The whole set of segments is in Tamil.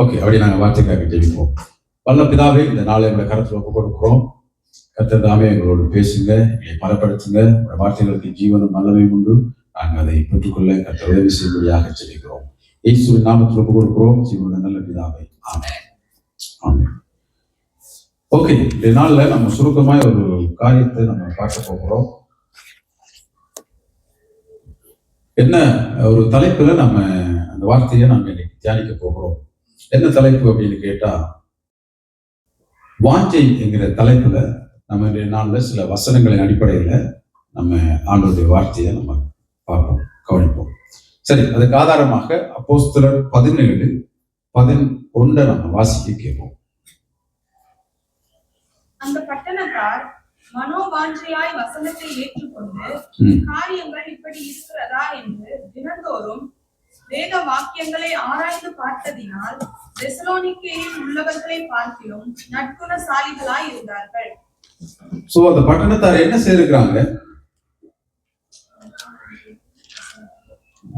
ஓகே, அப்படி நாங்கள் வார்த்தைக்காக ஜெபிப்போம். வல்ல பிதாவே, இந்த நாளை எங்களை கருத்தில் ஒப்புக் கொடுக்கிறோம். கர்த்தர் தாமே எங்களோடு பேசுங்க, எங்களை பலப்படுத்துங்க. உங்களுடைய வார்த்தைகளுக்கு ஜீவனும் வல்லமையும் உண்டு. நாங்கள் அதை பெற்றுக்கொள்ள கர்த்தர் உதவி செய்யும்படியாக ஜெபிக்கிறோம். இயேசுவின் நாமத்தில் ஒப்புக் கொடுக்கிறோம், ஜீவனுள்ள நல்ல பிதாவே, ஆமென். ஆமென். ஓகே, இந்த நாள்ல நம்ம சுருக்கமாய் ஒரு காரியத்தை நம்ம பார்க்க போகிறோம். என்ன ஒரு தலைப்புல நம்ம அந்த வார்த்தையை நம்ம இன்னைக்கு தியானிக்க போகிறோம். என்ன தலைப்பு அப்படின்னு கேட்டா, வாஞ்சை என்கிற தலைப்புல நம்ம இந்த நாள்ல சில வசனங்களின் அடிப்படையில நம்ம ஆண்டவருடைய வார்த்தையை நம்ம பார்ப்போம், கவனிப்போம். சரி, அதுக்கு ஆதாரமாக அப்போஸ்தலர் 17:11 நம்ம வாசிக்க கேட்போம். அந்த பட்டணத்தார் மனோவாஞ்சையாய் வசனத்தை ஏற்றுக்கொண்டு காரியங்கள் இப்படி இருக்கிறதா என்று தினந்தோறும் வேத வாக்கியங்களை ஆராய்ந்து பார்த்ததினால் தெசலோனிக்கேயில் உள்ளவர்களை பார்க்கிலும் நற்குணசாலிகளாய் இருந்தார்கள். சோ அந்த பட்டணத்தார் என்ன செய்திருக்கிறாங்க?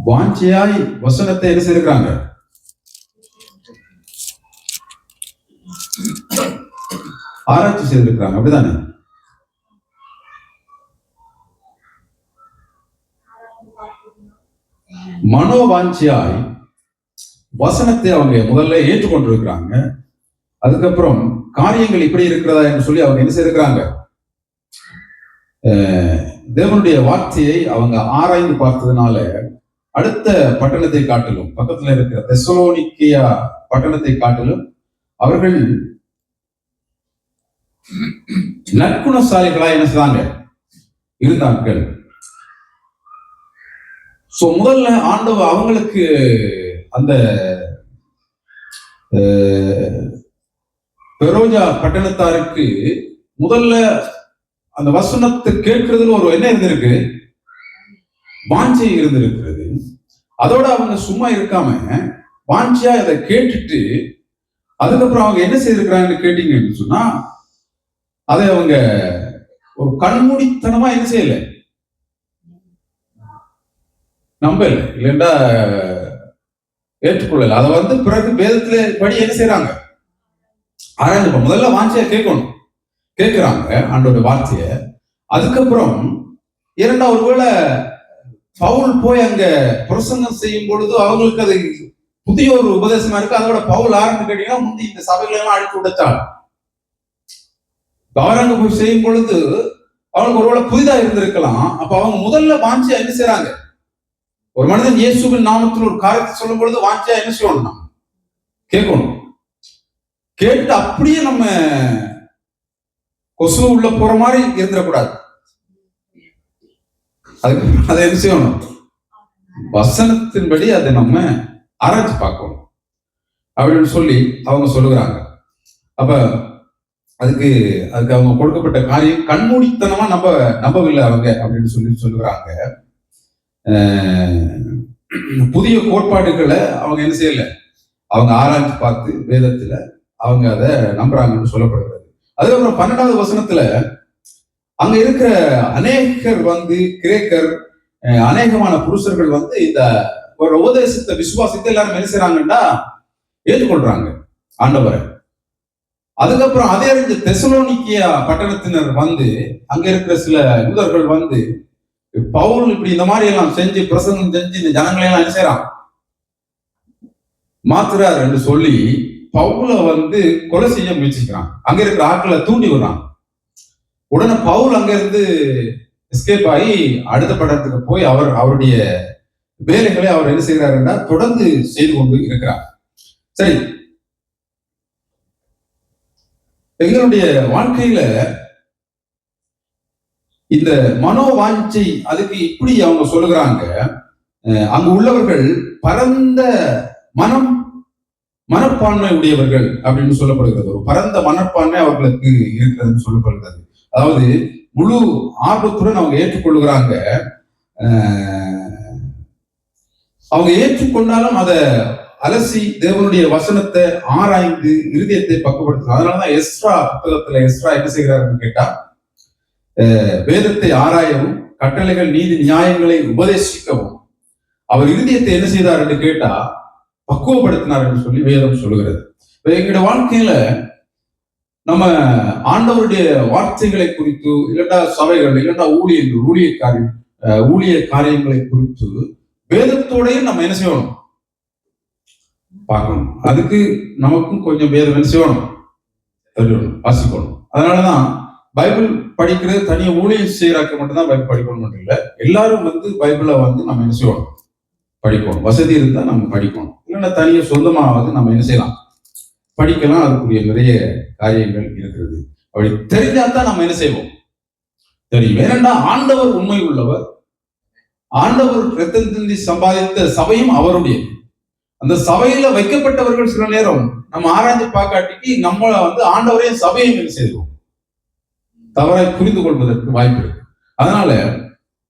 வாஞ்சையாய் வசனத்தை என்ன செய்திருக்கிறாங்க? ஆராய்ச்சி செய்திருக்கிறாங்க, அப்படிதானே? மனோவாஞ்சியாய் வசனத்தை அவங்க முதல்ல ஏற்றுக்கொண்டிருக்கிறாங்க. அதுக்கப்புறம் காரியங்கள் இப்படி இருக்கிறதா என்று சொல்லி அவங்க என்ன செய்திருக்கிறாங்க? தேவனுடைய வார்த்தையை அவங்க ஆராய்ந்து பார்த்ததுனால அடுத்த பட்டணத்தை காட்டிலும், பக்கத்துல இருக்கிற தெசலோனிக்கேயா பட்டணத்தை காட்டிலும் அவர்கள் நற்குணசாலிகளா என்ன செய்தாங்க? இருந்தார்கள். சோ முதல்ல ஆண்டவர் அவங்களுக்கு அந்த பெரோஜா பட்டணத்தாருக்கு முதல்ல அந்த வசனத்தை கேட்கறதுல ஒரு என்ன இருந்திருக்கு? வாஞ்சை இருந்திருக்கிறது. அதோட அவங்க சும்மா இருக்காம வாஞ்சியா அதை கேட்டுட்டு அதுக்கப்புறம் அவங்க என்ன செய்திருக்கிறாங்கன்னு கேட்டீங்கன்னு சொன்னா, அதை அவங்க ஒரு கண்மூடித்தனமா என்ன செய்யல, நம்பல, இல்லைண்டா ஏற்றுக்கொள்ளல. அதை பிறகு வேதத்துல படி என்ன செய்யறாங்க? ஆராய்ந்து முதல்ல வாஞ்சியா கேட்கணும், கேட்கிறாங்க ஆண்டோட வார்த்தைய. அதுக்கப்புறம் இரண்டா ஒருவேளை பவுல் போய் அங்க பிரசங்கம் செய்யும் பொழுது அவங்களுக்கு அது புதிய ஒரு உபதேசமா இருக்கு. அதோட பவுல் ஆரம்பிச்சு கேட்டீங்கன்னா முந்தி இந்த சபைகளை எல்லாம் அழித்து விடச்சாள். அவரங்க போய் செய்யும் பொழுது அவங்களுக்கு ஒருவேளை புதிதா இருந்திருக்கலாம். அப்ப அவங்க முதல்ல வாஞ்சியா என்ன செய்யறாங்க? ஒரு மனிதன் இயேசுவின் நாமத்தில் ஒரு காரியத்தை சொல்லும் பொழுது வாஞ்சியா என்ன செய்யணும்? நம்ம கேட்கணும். கேட்டு அப்படியே நம்ம கொசு உள்ள போற மாதிரி இருந்துடக்கூடாது. அதுக்கு அதை என்ன செய்யணும்? வசனத்தின்படி அதை நம்ம ஆராய்ச்சி பார்க்கணும் அப்படின்னு சொல்லி அவங்க சொல்லுகிறாங்க. அப்ப அதுக்கு அவங்க கொடுக்கப்பட்ட காரியம் கண்மூடித்தனமா நம்பவில்லை அவங்க அப்படின்னு சொல்லி சொல்லுகிறாங்க. புதிய கோட்பாடுகளை அவங்க என்ன செய்யல, அவங்க ஆராய்ச்சி பார்த்து வேதத்துல அவங்க அதை நம்புறாங்கன்னு சொல்லப்படுகிறது. அதுக்கப்புறம் 12வது வசனத்துல அங்க இருக்கிற அநேகர் கிரேக்கர், அநேகமான புருஷர்கள் இந்த ஒரு உபதேசத்தை விசுவாசத்தை எல்லாரும் என்ன செய்யறாங்கன்னா ஏற்றுக்கொள்றாங்க ஆண்டவரை. அதுக்கப்புறம் அதே அறிஞ்ச தெசலோனிக்கேயா பட்டணத்தினர் அங்க இருக்கிற சில யூதர்கள் பவுல் இப்படி இந்த மாதிரி எல்லாம் செஞ்சு பிரசங்கம் செஞ்சு இந்த ஜனங்களை எல்லாம் என்ன செய்யறான்? மாத்துறார் என்று சொல்லி பவுல கொலை செய்ய முயற்சிக்கிறான். அங்க இருக்கிற ஆட்களை தூண்டி விடுறான். உடனே பவுல் அங்க இருந்து எஸ்கேப் ஆகி அடுத்த பட்டணத்துக்கு போய் அவருடைய வேலைகளை அவர் என்ன செய்கிறாருன்னா தொடர்ந்து செய்து கொண்டு இருக்கிறார். சரி, எங்களுடைய வாழ்க்கையில இந்த மனோவாஞ்சை அதுக்கு இப்படி அவங்க சொல்லுகிறாங்க. அங்கு உள்ளவர்கள் பரந்த மனப்பான்மை உடையவர்கள் அப்படின்னு சொல்லப்படுகிறது. ஒரு பரந்த மனப்பான்மை அவர்களுக்கு இருக்கிறதுன்னு சொல்லப்படுகிறது. அதாவது முழு ஆர்வத்துடன் அவங்க ஏற்றுக்கொள்ளுகிறாங்க. அவங்க ஏற்றுக்கொண்டாலும் அதை அலசி தேவனுடைய வசனத்தை ஆராய்ந்து இருதயத்தை பக்குவப்படுத்தும். அதனாலதான் எஸ்ரா புத்தகத்துல எஸ்ரா என்ன செய்கிறாருன்னு கேட்டா, வேதத்தை ஆராயவும் கட்டளைகள் நீதி நியாயங்களை உபதேசிக்கவும் அவர் இருதயத்தை என்ன செய்தார் என்று கேட்டா பக்குவப்படுத்தினார் என்று சொல்லி வேதம் சொல்லுகிறது. எங்களுடைய வாழ்க்கையில நம்ம ஆண்டவருடைய வார்த்தைகளை குறித்து, இல்லட்டா சபைகள், இல்லட்டா ஊழிய காரியங்களை குறித்து வேதத்தோடையும் நம்ம என்ன செய்யணும், பார்க்கணும். அதுக்கு நமக்கும் கொஞ்சம் வேதம் என்ன செய்யணும், தெரியணும், வாசிக்கணும். அதனாலதான் பைபிள் படிக்கிறது தனியா ஊழியம் செய்யறாக்க மட்டும்தான் பைபிள் படிக்கணும் மட்டும் இல்லை, எல்லாரும் பைபிளை நம்ம என்ன செய்யணும், படிக்கணும். வசதி இருந்தா நம்ம படிக்கணும், இல்லைன்னா தனியா சொந்தமாவது நம்ம என்ன செய்யலாம், படிக்கலாம். அதுக்குரிய நிறைய காரியங்கள் இருக்கிறது. அப்படி தெரிஞ்சாதான் நம்ம என்ன செய்வோம், தெரியும். ஏனென்றா ஆண்டவர் உண்மை உள்ளவர், ஆண்டவர் ரத்தம் சிந்தி சம்பாதித்த சபையும் அவருடைய. அந்த சபையில வைக்கப்பட்டவர்கள் சில நேரம் நம்ம ஆராய்ச்சி பார்க்காட்டிக்கு நம்மள ஆண்டவரையும் சபையும் என்ன செய்வோம், தவறாய் புரிந்து கொள்வதற்கு வாய்ப்பு இருக்கு. அதனால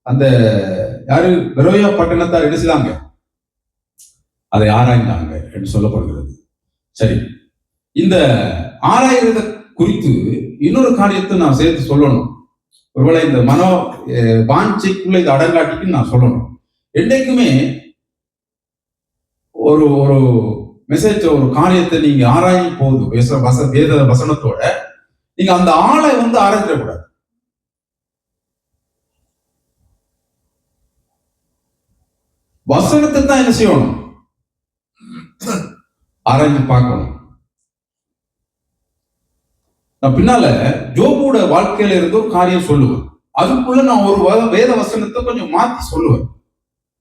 அந்த யாரு பெரோயா பட்டணத்தார் என்ன செய்தாங்க, அதை ஆராய்ந்தாங்க என்று சொல்லப்படுகிறது. சரி, இந்த ஆராய்றத குறித்து இன்னொரு காரியத்தை நான் சேர்த்து சொல்லணும். ஒருவேளை இந்த மனோ வாஞ்சைக்குள்ள இது அடங்காட்டிக்கு நான் சொல்லணும். என்றைக்குமே ஒரு ஒரு மெசேஜ், ஒரு காரியத்தை நீங்க ஆராயும் போது வேத வசனத்தோட நீங்க அந்த ஆளை ஆராய்ச்சிடக்கூடாது. வசனத்தை தான் என்ன செய்யணும், ஆராய்ச்சி பார்க்கணும். நான் பின்னால ஜோபோட வாழ்க்கையில இருந்து ஒரு காரியம் சொல்லுவேன். அதுக்குள்ள நான் ஒரு வேத வசனத்தை கொஞ்சம் மாத்தி சொல்லுவேன்.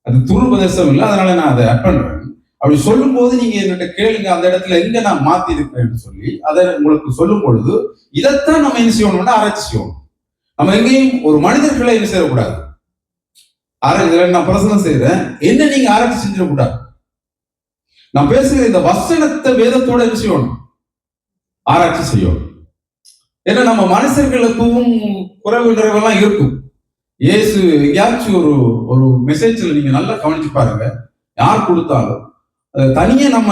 அது துருபதேசம் இல்லை, அதனால நான் அதை ஆட் பண்றேன். அப்படி சொல்லும் போது நீங்க என்கிட்ட கேளுங்க, அந்த இடத்துல எங்க நான் மாத்தி இருக்கிறேன்னு சொல்லி அதை உங்களுக்கு சொல்லும் பொழுது இதைத்தான் நம்ம என்ன செய்யணும்னா ஆராய்ச்சி செய்யணும். நம்ம எங்கேயும் ஒரு மனிதர்களை என்ன செய்யக்கூடாது, ஆராய்ச்சி. நான் பிரசனம் செய்யறேன், என்ன நீங்க ஆராய்ச்சி செஞ்சிடக்கூடாது. நான் பேசுகிற இந்த வசனத்தை வேதத்தோட என்ன செய்யணும், ஆராய்ச்சி செய்யணும். ஏன்னா நம்ம மனுஷர்களுக்கும் குறைவு நிறைவெல்லாம் இருக்கும். இயேசு எங்கேயாச்சும் ஒரு மெசேஜ்ல நீங்க நல்லா கவனிச்சு பாருங்க, யார் கொடுத்தாலும் தனியே நம்ம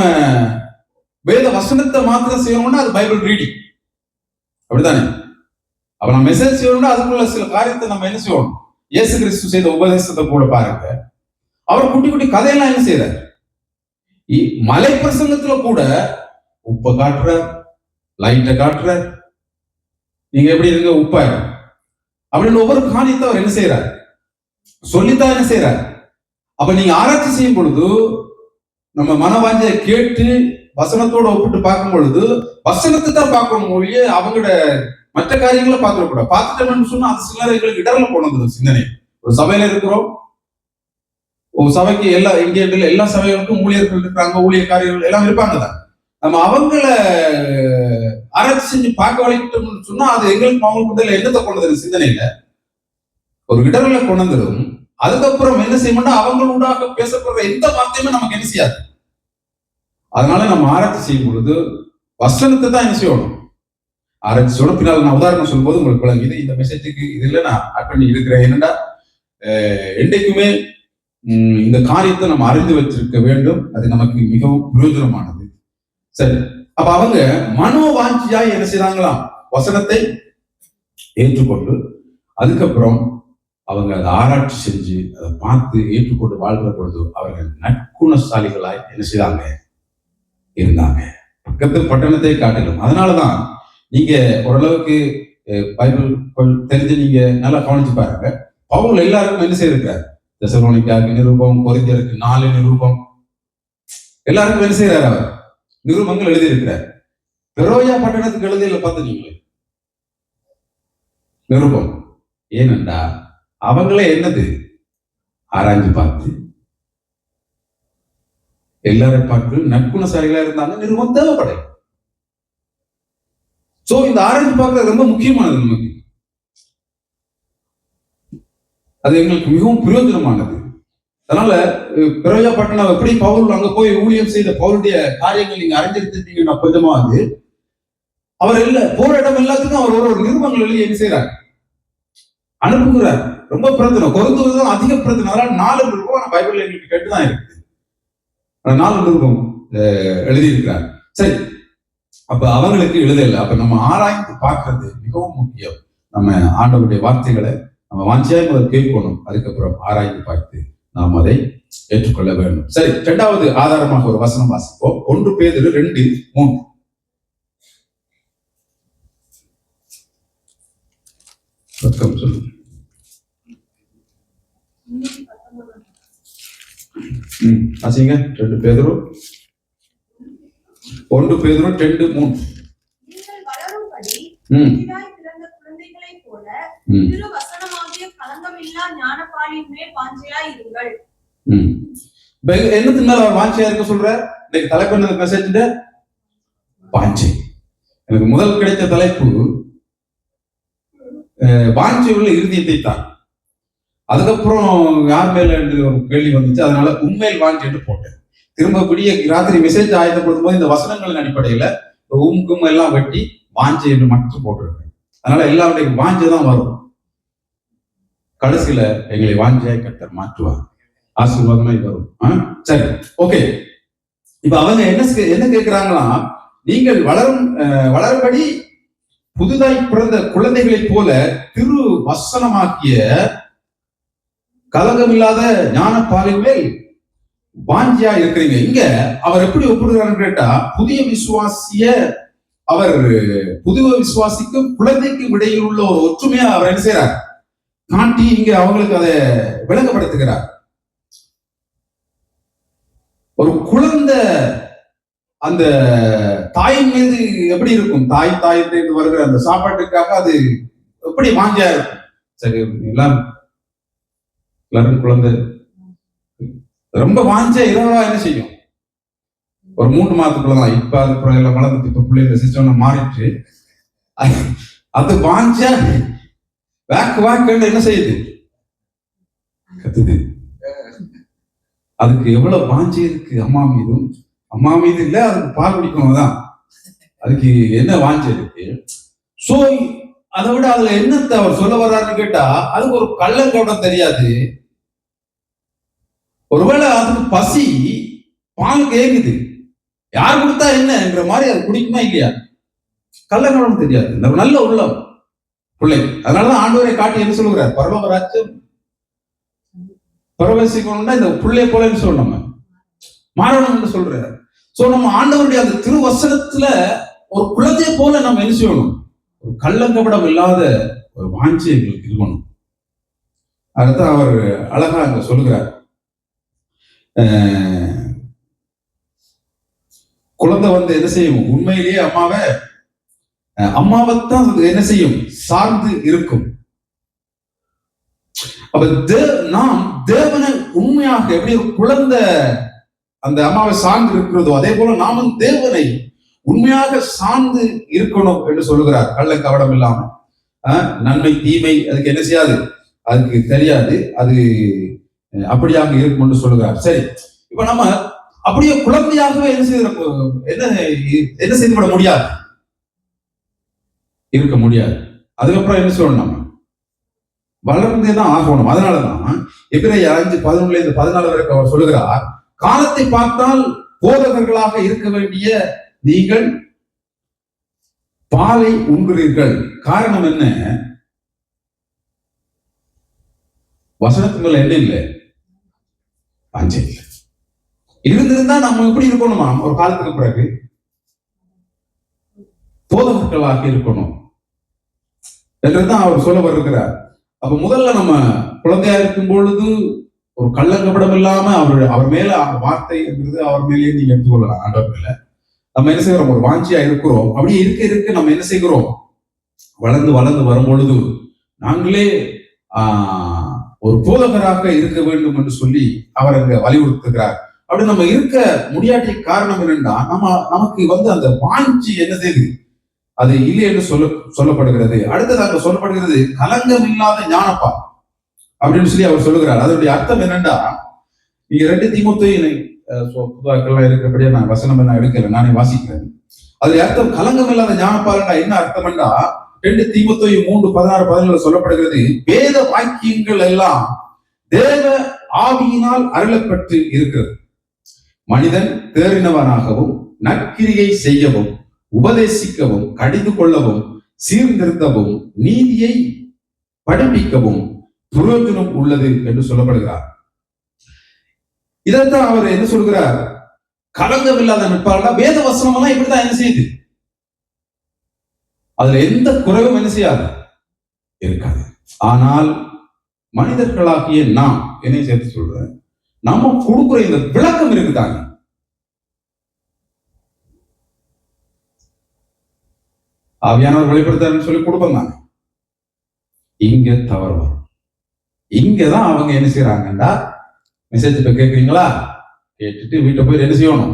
வேத வசனத்தை மாத்திரம் செய்யணும்னா அது பைபிள் ரீடிங், அப்படித்தானே? அப்ப நம்ம மெசேஜ் செய்யணும்னா அதுக்குள்ள சில காரியத்தை நம்ம என்ன செய்யணும், இயேசு கிறிஸ்து செய்த உபதேசத்தை கூட பாருங்க. அவர் குட்டி குட்டி கதையெல்லாம் என்ன செய்யறாரு, மலை பிரசங்கத்துல கூட உப்பை காட்டுற, லைட்டை காட்டுற, நீங்க எப்படி இருங்க உப்பா அப்படின்னு ஒவ்வொரு காரியத்தை அவர் என்ன செய்யறாரு, சொல்லித்தான் என்ன செய்யறாரு. அப்ப நீங்க ஆராய்ச்சி செய்யும் பொழுது நம்ம மனவாஞ்சை கேட்டு வசனத்தோட ஒப்பிட்டு பார்க்கும் பொழுது வசனத்தை தான் பார்க்கணும் மொழியே அவங்களோட மற்ற காரியங்களை பார்க்கக்கூடாது. பார்த்துட்டோம்னு சொன்னா அது சில எங்களுக்கு இடர்ல போனது சிந்தனை. ஒரு சபையில இருக்கிறோம், ஒரு சபைக்கு எல்லா சபைகளுக்கும் ஊழியர்கள் இருக்கிறாங்க, ஊழியக்காரர்கள் எல்லாம் இருப்பாங்க தான். நம்ம அவங்கள ஆராய்ச்சி செஞ்சு பார்க்க வளைக்கிட்டோம்னு சொன்னா அது எங்களுக்கு அவங்களுக்கு என்னத்தை கொண்டது, சிந்தனையில ஒரு இடர்ல கொண்டு வந்துடும். அதுக்கப்புறம் என்ன செய்யணும்னா அவங்களோட பேசப்படுற எந்த வார்த்தையுமே நமக்கு என்ன செய்யாது. அதனால நம்ம ஆராய்ச்சி செய்யும் பொழுது வசனத்தை தான் என்ன செய்யணும், ஆராய்ச்சி செய்யணும். பின்னால் நான் உதாரணம் சொல்லும் போது உங்களுக்கு விளங்குது. இந்த மெசேஜுக்கு இதுல நான் ஆட் பண்ணி இருக்கிறேன். என்னடா என்றைக்குமே இந்த காரியத்தை நம்ம அறிந்து வச்சிருக்க வேண்டும், அது நமக்கு மிகவும் பிரயோஜனமானது. சரி, அப்ப அவங்க மனோவாஞ்சியாய் என்ன செய்றாங்களாம், வசனத்தை ஏற்றுக்கொண்டு அதுக்கப்புறம் அவங்க அதை ஆராய்ச்சி செஞ்சு அதை பார்த்து ஏற்றுக்கொண்டு வாழ்கிற பொழுது அவர்கள் நற்குணசாலிகளாய் என்ன செய்தாங்க, இருந்தாங்க. பக்கத்து பட்டணத்தை காட்டிலும். அதனாலதான் நீங்க ஓரளவுக்கு பைபிள் தெரிஞ்சு நீங்க நல்லா கவனிச்சு பாருங்க. பவுல் எல்லாருக்கும் என்ன செய்திருக்கிறார், தெசலோனிக்காவுக்கு நிருபம், கொரிந்தியருக்கு 4 நிருபம், எல்லாருக்கும் என்ன செய்யறாரு, அவர் நிருபங்கள் எழுதியிருக்கிறார். பெரோயா பட்டணத்துக்கு எழுதியில பார்த்துட்டீங்களே நிருபம். ஏனென்றா அவங்களே என்னது ஆராய்ச்சி பார்த்து எல்லாரும் பார்த்து நற்குணசாலிகளா இருந்தாங்க. நிருபம் தேவைப்படை. சோ இந்த ஆராய்ச்சி பார்க்கறது ரொம்ப முக்கியமானது நமக்கு. அது எங்களுக்கு மிகவும் பிரயோஜனமானது. அதனால பெரோயா பட்டணம் எப்படி பவுல் அங்க போய் ஊழியம் செய்த பவுலுடைய காரியங்கள் நீங்க அறிஞ்சிருந்தீங்கன்னா கொஞ்சமாவது அவர் போற இடம் எல்லாத்துக்கும் அவர் ஒரு நிருபங்கள் எழுதி என்ன செய்யறாரு, அனுப்புகிறார். ரொம்ப பிரச்சனம், கொரிந்துதான் அதிக பிரச்சனை. அதனால 4 நிருபம் பைபிள் எங்களுக்கு கேட்டுதான் இருக்குது. 4 நிருபம் எழுதியிருக்கிறார். சரி, அப்ப அவங்களுக்கு எழுதல. அப்ப நம்ம ஆராய்ந்து பார்க்கறது மிகவும் முக்கியம். நம்ம ஆண்டவருடைய வார்த்தைகளை நம்ம வாஞ்சியாய் கேட்கணும், அதுக்கப்புறம் ஆராய்ந்து பார்த்து நாம் அதை ஏற்றுக்கொள்ள வேண்டும். சரி, இரண்டாவது ஆதாரமாக ஒரு வசனம் வாசிப்போம். 1 பேதுரு 2:3. பக்கம் சொல்லுங்க. வாசிங்க. 2 பேதுரு 2:3. நீங்கள் வளரும்படி புதிதாய் பிறந்த குழந்தைகளைப் போல திருவசனமாகிய களங்கமில்லா ஞானப்பாலின் மேல் வாஞ்சையாய் இருங்கள். என்னத்துக்கு மேல அவர் வாஞ்சையா இருக்க சொல்ற? இன்னைக்கு தலைப்பு என்ன மெசேஜ்? வாஞ்சை. எனக்கு முதல் கிடைத்த தலைப்பு வாஞ்சை உள்ள இறுதியத்தை தான். அதுக்கப்புறம் யார் மேல ஒரு கேள்வி வந்துச்சு, அதனால உண்மையில் வாஞ்சை என்று போட்டேன். திரும்ப விடிய ராத்திரி மெசேஜ் ஆயத்தப்படுத்தும் போது இந்த வசனங்களின் அடிப்படையில உம்கும் எல்லாம் வெட்டி வாஞ்சை என்று மட்டும் போட்டிருக்கேன். அதனால எல்லாருடைய வாஞ்சை தான் வரும். கடைசியில எங்களை வாஞ்சையாய் கர்த்தர் மாற்றுவார், ஆசீர்வாதமாய் வரும். சரி, ஓகே. இப்ப அவங்க என்ன கேட்கிறாங்களா, நீங்கள் வளரும்படி புதுதாய் பிறந்த குழந்தைகளைப் போல திரு வசனமாக்கிய கலங்கமில்லாத ஞானப்பாலின் மேல் வாஞ்சியா இருக்கிறீங்க. இங்க அவர் எப்படி ஒப்பிடுகிறான்னு கேட்டா, புதிய விசுவாசிக்கும் குழந்தைக்கும் இடையில் உள்ள ஒரு ஒற்றுமையா அவர் என்ன செய்யறார் காட்டி இங்க அவங்களுக்கு அதை விளங்கப்படுத்துகிறார். ஒரு குழந்தை அந்த தாயின் மீது எப்படி இருக்கும், தாயிலிருந்து வருகிற அந்த சாப்பாட்டுக்காக அது எப்படி வாஞ்சியா இருக்கும். சரி, எல்லாரும் குழந்தை ரொம்ப வாஞ்ச இரவா என்ன செய்யும், ஒரு 3 மாதத்துக்குள்ளதான். இப்ப அது எல்லாம் வளர்ந்து இப்ப பிள்ளைங்க சிஸ்டம் மாறிட்டு அது வாஞ்ச வாக்குன்னு என்ன செய்யுது, கத்துது. அதுக்கு எவ்வளவு வாஞ்சி இருக்கு அம்மா மீது இல்ல, அதுக்கு பால் குடிக்கணும் தான், அதுக்கு என்ன வாஞ்சி இருக்கு. சோ அதை விட அதுல என்னத்தை அவர் சொல்ல வர்றாருன்னு கேட்டா, அதுக்கு ஒரு கள்ளங்கவுடம் தெரியாது. ஒருவேளை அதுக்கு பசி பால் கேக்குது, யார் கொடுத்தா என்னன்ற மாதிரி அது குடிக்குமா இல்லையா, கள்ளங்கவுடம் தெரியாது. நல்ல உள்ளம் பிள்ளை. அதனாலதான் ஆண்டவரை காட்டி என்ன சொல்லுகிறார், பரலோக ராஜ்யம் பிரவேசிக்கணும்னா இந்த பிள்ளை போலன்னு சொல்லணும், நம்ம மாறணும்னு சொல்றாரு. சோ நம்ம ஆண்டவருடைய அந்த திருவசனத்துல ஒரு குழந்தைய போல நம்ம என்ன செய்யணும், ஒரு கள்ளங்கபடம் இல்லாத ஒரு வாஞ்சி எங்களுக்கு இருக்கணும். அதுதான் அவர் அழகா அங்க சொல்லுகிறார். குழந்தை என்ன செய்யும், உண்மையிலேயே அம்மாவைத்தான் என்ன செய்யும், சார்ந்து இருக்கும். அப்ப நாம் தேவனை உண்மையாக எப்படி ஒரு குழந்தை அந்த அம்மாவை சார்ந்து இருக்கிறதோ, அதே போல நாமும் தேவனை உண்மையாக சார்ந்து இருக்கணும் என்று சொல்லுகிறார். கள்ள கவடம் இல்லாம, நன்மை தீமை அதுக்கு என்ன செய்யாது, அதுக்கு தெரியாது, அது அப்படியாக இருக்கும் என்று சொல்லுகிறார். சரி, இப்ப நம்ம அப்படியே குழந்தையாகவே என்ன செய்துவிட முடியாது, இருக்க முடியாது. அதுக்கப்புறம் என்ன சொல்லணும், நம்ம வளர்ந்தேதான் ஆகணும். அதனாலதான் எபிரேயர் 5:11-14 வரைக்கும் அவர் சொல்லுகிறார், காலத்தை பார்த்தால் போதகர்களாக இருக்க வேண்டிய நீங்கள் பாலை உண்கிறீர்கள். காரணம் என்ன, வசனத்துக்கு மேல என்ன இல்லை, வாஞ்சை இல்லை. இருந்திருந்தா நம்ம எப்படி இருக்கணுமா, ஒரு காலத்துக்கு பிறகு போதகர்களாக இருக்கணும் என்றுதான் அவர் சொல்ல வருகிறார். அப்ப முதல்ல நம்ம குழந்தையா இருக்கும் பொழுது ஒரு கள்ளங்கபடம் இல்லாம அவர் மேல அந்த வார்த்தை என்றது அவர் மேலேயே நீங்க எடுத்துக்கொள்ளலாம். ஆண்டவர் மேல நம்ம என்ன செய்யறோம், ஒரு வாஞ்சியா இருக்கிறோம். அப்படியே இருக்க நம்ம என்ன செய்கிறோம், வளர்ந்து வரும் பொழுது நாங்களே ஒரு போதகராக இருக்க வேண்டும் என்று சொல்லி அவர் அங்க வலியுறுத்துகிறார். அப்படி நம்ம இருக்க முடியாட்டிய காரணம் என்னன்னா, நமக்கு அந்த வாஞ்சி என்ன செய்யுது, அது இல்லை என்று சொல்லப்படுகிறது. அடுத்ததாக சொல்லப்படுகிறது கலங்கம் இல்லாத ஞானப்பா அப்படின்னு சொல்லி அவர் சொல்லுகிறார். அதனுடைய அர்த்தம் என்னன்னா, நீங்க 2 தீமோத்தேயு புதாக்கள்லாம் இருக்கிறபடியா நான் வசனம் என்ன எடுக்கிறேன், நானே வாசிக்கிறேன். அதுல அர்த்தம் கலங்கம் இல்லாத ஞானப்பாலண்டா என்ன அர்த்தம்னா, 2 தீமோத்தேயு 3:16-17 சொல்லப்படுகிறது, வேத வாக்கியங்கள் எல்லாம் தேவ ஆவியினால் அருளப்பட்டு இருக்கிறது. மனிதன் தேறினவனாகவும் நற்கிரியை செய்யவும் உபதேசிக்கவும் கடிந்து கொள்ளவும் சீர்திருத்தவும் நீதியை படிப்பிக்கவும் பிரயோஜனம் உள்ளது என்று சொல்லப்படுகிறார். இதைத்தான் அவர் என்ன சொல்கிறார், கலங்கம் இல்லாத நட்பாளர். வேத வசனம் எல்லாம் இப்படிதான் என்ன செய்யுது, அதுல எந்த குறைவும் என்ன செய்யாது, இருக்காது. ஆனால் மனிதர்களாகிய நாம் என்ன சேர்த்து சொல்றேன், நம்ம கொடுக்குற இந்த விளக்கம் இருக்குதாங்க, ஆவியானவர் வெளிப்படுத்தாருன்னு சொல்லி கொடுப்போம் தாங்க, இங்க தவறு வரும். இங்கதான் அவங்க என்ன செய்யறாங்கன்னா, மெசேஜ் இப்ப கேட்குறீங்களா, கேட்டுட்டு வீட்டை போய் என்ன செய்யணும்,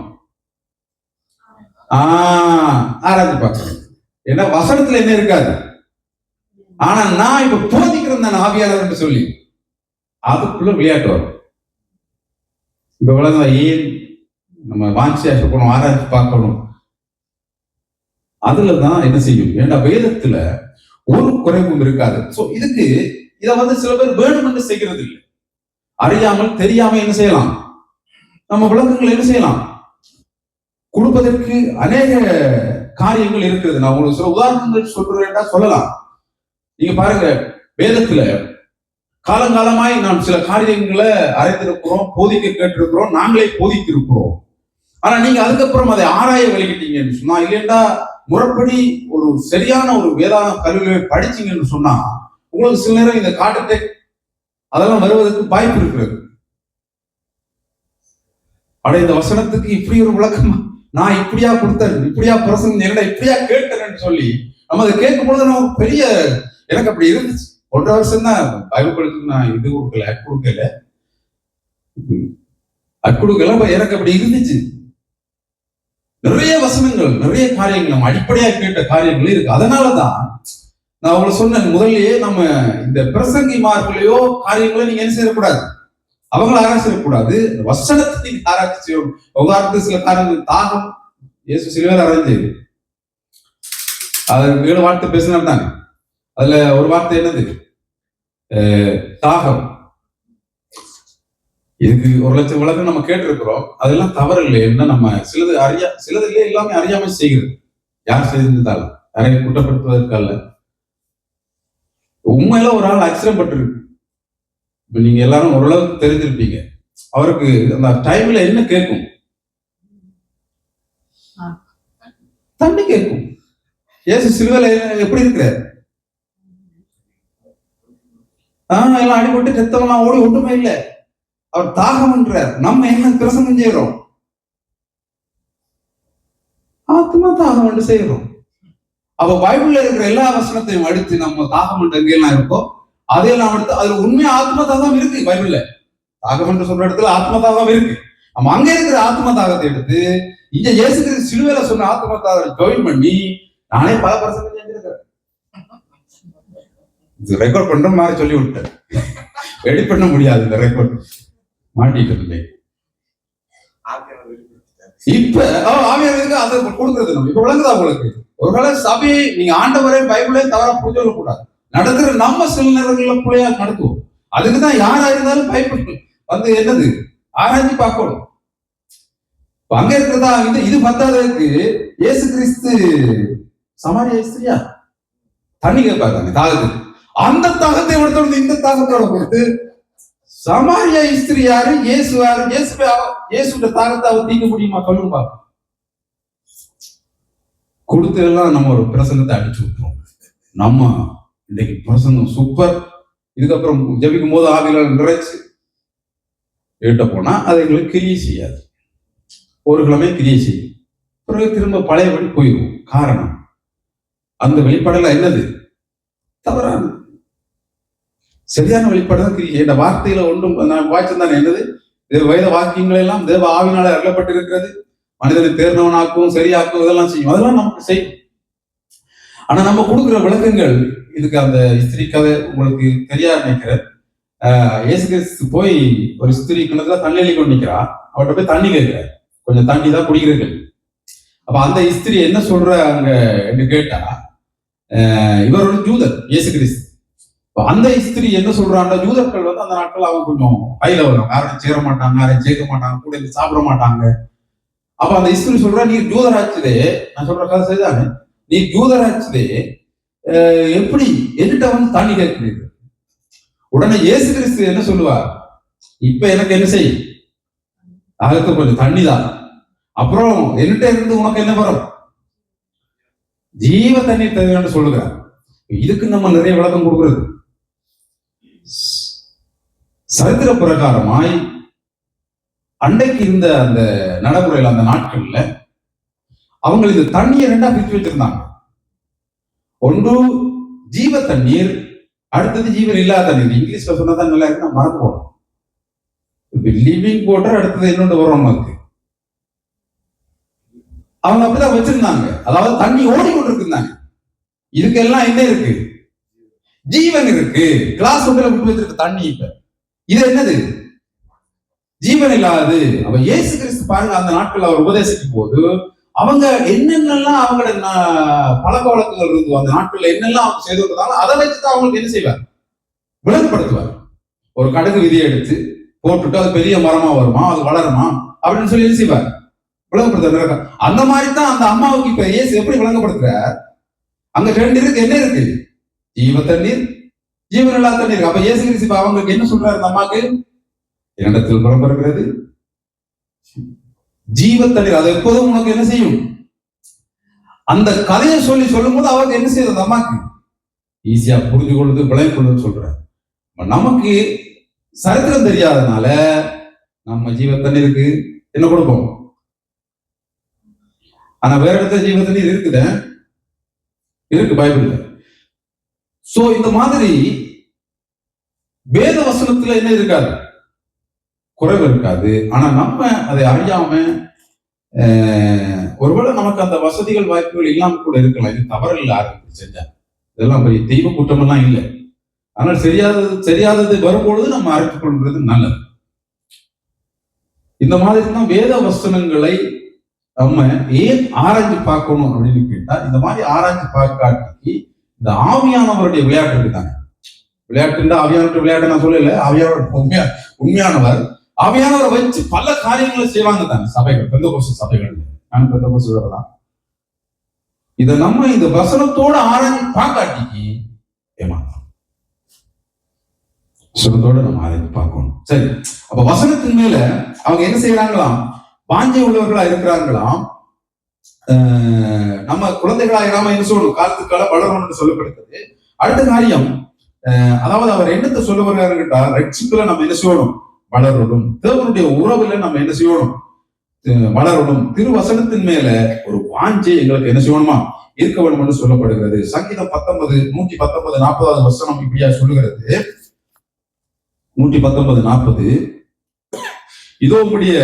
ஆராய்ச்சி பார்க்கணும். ஏன்னா வசனத்துல என்ன இருக்காது, ஆனா நான் இப்ப போதிக்கிறேன் தான் ஆவியானவர் சொல்லி அதுக்குள்ள விளையாட்டு வரும். இப்ப இவ்வளவுதான் ஏன் நம்ம வாஞ்சியா இருக்கணும், ஆராய்ச்சி பார்க்கணும். அதுலதான் என்ன செய்யும், ஏன்னா வேதத்துல ஒரு குறைவும் இருக்காது. சோ இதுக்கு இதை சில பேர் வேணுமென்று செய்கிறது இல்லை, அறியாமல் தெரியாம என்ன செய்யலாம், நம்ம விளக்கங்கள் என்ன செய்யலாம் கொடுப்பதற்கு அநேக காரியங்கள் இருக்கிறது. நான் உங்களுக்கு சில உதாரணங்கள் சொல்றேன்னா சொல்லலாம். நீங்க பாருங்க, வேதத்துல காலங்காலமாய் நாம் சில காரியங்களை அறிந்திருக்கிறோம், போதிக்க கேட்டிருக்கிறோம், நாங்களே போதித்திருக்கிறோம். ஆனா நீங்க அதுக்கப்புறம் அதை ஆராய விளக்கிட்டீங்கன்னு சொன்னா, இல்லைன்னா முறைப்படி ஒரு சரியான ஒரு வேதாந்த கல்வியை படிச்சீங்கன்னு சொன்னா, உங்களுக்கு சில நேரம் இந்த காட்டு அதெல்லாம் வருவதற்கு வாய்ப்பு இருக்கிறது. அட இந்த வசனத்துக்கு இப்படி ஒரு விளக்கமா, நான் இப்படியா கொடுத்தேன், இப்படியா பிரசங்கம், என்னடா இப்படியா கேட்டேன்னு சொல்லி நம்ம அதை கேட்கும் பொழுது நமக்கு பெரிய, எனக்கு அப்படி இருந்துச்சு. 1.5 வருஷம் தான் பைபிள் படிச்சு நான் இது கொடுக்கல, அக்குடுக்கல, எனக்கு அப்படி இருந்துச்சு. நிறைய வசனங்கள், நிறைய காரியங்கள் நம்ம அடிப்படையா கேட்ட காரியங்கள் இருக்கு. அதனாலதான் நான் உங்களை சொன்னேன் முதல்லயே, நம்ம இந்த பிரசங்கிமார்களையோ காரியங்களோ நீங்க என்ன செய்யக்கூடாது, அவங்கள ஆராய்ச்சி செய்யக்கூடாது, வசனத்தை நீங்க ஆராய்ச்சி செய்யணும். உதாரணத்துக்கு சில காரியங்கள், தாகம் இயேசு சிலுவையில் அறைஞ்சது, அது 7 வார்த்தை பேசினால்தாங்க. அதுல ஒரு வார்த்தை என்னது, தாகம். இதுக்கு 1,00,000 விளக்கம் நம்ம கேட்டிருக்கிறோம். அதெல்லாம் தவறு இல்லை. என்ன நம்ம சிலது இல்லை, எல்லாமே அறியாம செய்கிறது. யார் செய்திருந்தாலும் யாரையும் குற்றப்படுத்துவதற்கல்ல. உண்மையில ஒரு ஆள் ஆக்சிடென்ட் பட்டிருக்கு. இப்ப நீங்க எல்லாரும் ஓரளவுக்கு தெரிஞ்சிருப்பீங்க. அவருக்கு அந்த டைம்ல என்ன கேட்கும், தண்ணி கேட்கும். இயேசு சிலுவையில எப்படி இருக்கிறார், எல்லாம் அடிபட்டு செத்தவெல்லாம் ஓடி ஒன்றுமே இல்லை, அவர் தாகம் என்றார். நம்ம என்ன பிரசங்கம் செய்யறோம், ஆத்மா தாகம் என்று செய்யறோம். அப்ப பைபிள்ல இருக்கிற எல்லா வசனத்தையும் அடுத்து நம்ம தாகம் என்று எங்கெல்லாம் இருக்கோ அதையெல்லாம் எடுத்து, அதுல உண்மையா ஆத்ம தாகம் இருக்கு. பைபிள்ல தாகம் என்று சொல்ற இடத்துல ஆத்ம தாகம் இருக்கு. நம்ம அங்க இருக்கிற ஆத்ம தாகத்தை எடுத்து இங்க இயேசு கிறிஸ்து சிலுவையில சொன்ன ஆத்ம தாகத்தை ஜாயின் பண்ணி, நானே பல பிரசங்கம் செஞ்சிருக்கிறேன். ரெக்கார்ட் பண்ற மாதிரி சொல்லி விட்டேன், எடிட் பண்ண முடியாது, இந்த ரெக்கார்ட் மாட்டிட்டு இல்லை. இப்ப ஆவியானவருக்கு அதை கொடுக்கிறது நம்ம இப்ப விளங்குதா உங்களுக்கு? ஒருவேளை சபையை நீங்க ஆண்டவரே பைபிளே தவறா புரிஞ்சு கூடாது. நடக்கிற நம்ம சில நேரங்கள்ல பிள்ளையா நடத்துவோம். அதுக்குதான் யாரா இருந்தாலும் பைபிள் என்னது ஆராய்ச்சி பார்க்கணும். அங்க இருக்கிறதா இது பத்தாததுக்கு இயேசு கிறிஸ்து சமாரிய ஸ்திரியா தண்ணி கேட்பாங்க தாகத்துக்கு. அந்த தாகத்தை எடுத்து இந்த தாகத்தோட கொடுத்து, சமாரியா ஸ்திரி யாரு, இயேசு யாரு, இயேசுடைய தாகத்தை அவர் தீங்க முடியுமா சொல்லுங்க பாப்போம். கொடுத்து எல்லாம் நம்ம ஒரு பிரசங்கத்தை அடிச்சு விட்டுருவோம். நம்ம இன்னைக்கு பிரசங்கம் சூப்பர், இதுக்கப்புறம் ஜபிக்கும் போது ஆவியில நிறைச்சு ஏட்ட போனா அது எங்களுக்கு கிரியை செய்யாது. ஒரு கிழமை கிரியை செய்யும், பிறகு திரும்ப பழையபடி போயிடும். காரணம் அந்த வெளிப்பாடெல்லாம் என்னது, தவறானது. சரியான வெளிப்பாடு தான் கிரியை. இந்த வார்த்தையில ஒன்றும் நான் வாய்ச்சிருந்தானே என்னது, வேத வாக்கியங்கள் எல்லாம் தேவ ஆவினால அருளப்பட்டிருக்கிறது, மனிதனை தேர்ந்தவனாக்கும் சரியாக்கும் இதெல்லாம் செய்யும், அதெல்லாம் நமக்கு செய்யும். ஆனா நம்ம கொடுக்குற விளக்கங்கள் இதுக்கு அந்த ஸ்திரீ கதை உங்களுக்கு தெரியாது நினைக்கிறேன். இயேசு கிறிஸ்து போய் ஒரு ஸ்திரீ கிணத்துல தண்ணி அள்ளி கொண்டு நிற்கிறா, அவர்கிட்ட போய் தண்ணி கேட்கிற, கொஞ்சம் தண்ணி தான் குடிக்கிறீர்கள். அப்ப அந்த ஸ்திரீ என்ன சொல்ற அங்க என்று கேட்டா, இவர் ஒரு ஜூதர் இயேசு கிறிஸ்து. அந்த ஸ்திரீ என்ன சொல்றாங்க, யூதர்கள் அந்த நாட்கள் அவங்க கொஞ்சம் ஹைல வரும், யாரும் சேர மாட்டாங்க, யாரையும் சேர்க்க மாட்டாங்க, கூட சாப்பிட மாட்டாங்க. அப்ப அந்த ஸ்திரீ சொல்றா, நீ ஜூதராச்சுதே, நான் சொல்ற கதை சரிதானே, நீ ஜூதராச்சுதே, எப்படி என்கிட்ட தண்ணி கேட்கிறீர்கள்? உடனே இயேசு கிறிஸ்து என்ன சொல்லுவார், இப்ப எனக்கு என்ன செய், தாகத்துக்கு கொஞ்சம் தண்ணி தான். அப்புறம் என்கிட்ட இருந்து உனக்கு என்ன வரும்? ஜீவ தண்ணீர் தேவைன்னு சொல்லுகிறார். இதுக்கு நம்ம நிறைய விளக்கம் கொடுக்கிறது. சரித்திர பிரகாரமாய் அன்றைக்கு இருந்த அந்த நடைமுறையில் அந்த நாட்கள்ல அவங்க இந்த தண்ணியை ரெண்டா பிரித்து வச்சிருந்தாங்க. ஒன்று ஜீவ தண்ணீர், அடுத்தது ஜீவன் இல்லாத தண்ணீர். இங்கிலீஷ்ல சொன்னதான் நல்லா இருக்கு, நான் மறந்து போனோம். லிவிங் வாட்டர், அடுத்தது இன்னொன்று வரும் நமக்கு. அவங்க அப்படிதான் வச்சிருந்தாங்க. அதாவது தண்ணி ஓடிக்கொண்டிருந்தாங்க. இதுக்கெல்லாம் என்ன இருக்கு? ஜீவன் இருக்கு. கிளாஸ் ஒன்றில் விட்டு வச்சிருக்க தண்ணி. இப்ப இது என்னது? ஜீவன் இல்லாது. அப்ப இயேசு கிறிஸ்து பாருங்க, அந்த நாட்கள் அவர் உபதேசிக்கும் போது அவங்க என்னென்னலாம் அவங்களோட பழக்க வழக்கங்கள் இருந்து அந்த நாட்கள்ல என்னெல்லாம் அவங்க செய்து வந்தாலும் அதை வச்சுதான் அவங்களுக்கு என்ன செய்வார்? விளங்கப்படுத்துவார். ஒரு கடுகு விதியை எடுத்து போட்டுட்டு அது பெரிய மரமா வருமா, அது வளருமா அப்படின்னு சொல்லி என்ன செய்வார்? விளங்கப்படுத்த. அந்த மாதிரி தான் அந்த அம்மாவுக்கு இப்ப இயேசு எப்படி விளங்கப்படுத்துறார்? அங்க ரெண்டு இருக்கு. என்ன இருக்கு? ஜீவ தண்ணீர், ஜீவன் இல்லா தண்ணீர். அப்ப இயேசு கிறிஸ்து அவங்களுக்கு என்ன சொல்றாரு? அந்த அம்மாக்கு இடத்தில் புறப்படுகிறது ஜீவ தண்ணீர். அது எப்போதும் உனக்கு என்ன செய்யும்? அந்த கதையை சொல்லும் போது அவருக்கு என்ன செய்யுது? அந்த அம்மாக்கு ஈஸியா புரிஞ்சு கொள்வது, விளங்கி கொள்வது சொல்றாரு. நமக்கு சரித்திரம் தெரியாதனால நம்ம ஜீவ தண்ணீருக்கு என்ன கொடுப்போம்? ஆனா வேற இடத்துல ஜீவ தண்ணீர் இருக்குத இருக்கு பைபிள்ல. சோ இந்த மாதிரி வேத வசனத்துல என்ன இருக்காது? குறைவு இருக்காது. ஆனா நம்ம அதை அறியாம ஒருவேளை நமக்கு அந்த வசதிகள் வாய்ப்புகள் இல்லாம கூட இருக்கலாம். இது தவறில்லை யாரும் செஞ்சா. இதெல்லாம் பெரிய தெய்வ குற்றம் எல்லாம் இல்லை. ஆனால் தெரியாதது வரும்பொழுது நம்ம அறிந்து கொள்வது நல்லது. இந்த மாதிரி தான் வேத வசனங்களை நம்ம ஏன் ஆராய்ச்சி பார்க்கணும் அப்படின்னு கேட்டா, இந்த மாதிரி ஆராய்ச்சி பார்க்காட்டி இந்த ஆவியானவருடைய விளையாட்டு இருக்குதாங்க. விளையாட்டு ஆவியானவர் விளையாட்டு நான் சொல்லல. ஆவியானவர் உண்மையானவர். ஆவியானவரை வச்சு பல காரியங்களை செய்வாங்க தானே சபைகள், பெந்தகோஸ்து சபைகள். நான் பெந்தகோஸ்து தான். இதை நம்ம இந்த வசனத்தோட ஆராய்ச்சி பார்க்காட்டிக்கு ஏமாத்தோம். வசனத்தோட நம்ம ஆராய்ச்சி பார்க்கணும். சரி, அப்ப வசனத்தின் மேல அவங்க என்ன செய்யறாங்களாம்? வாஞ்சை உள்ளவர்களா இருக்கிறாங்களாம். நம்ம குழந்தைகளா இல்லாம என்ன சொல்லணும்? காலத்துக்கு காலம் வளரணும்னு சொல்லப்படுகிறது. அடுத்த காரியம், அதாவது அவர் என்னத்தை சொல்ல வருகிறாருன்னா, ரட்சிப்புல நம்ம என்ன செய்யணும்? வளரணும். தேவனுடைய உறவுல நம்ம என்ன செய்யணும்? வளரணும். திருவசனத்தின் மேல ஒரு வாஞ்சை எங்களுக்கு என்ன செய்யணுமா? இருக்க வேண்டும் என்று சொல்லப்படுகிறது. சங்கீதம் 119 40வது வசனம் இப்படியா சொல்லுகிறது. 119:40, இதோ உம்முடைய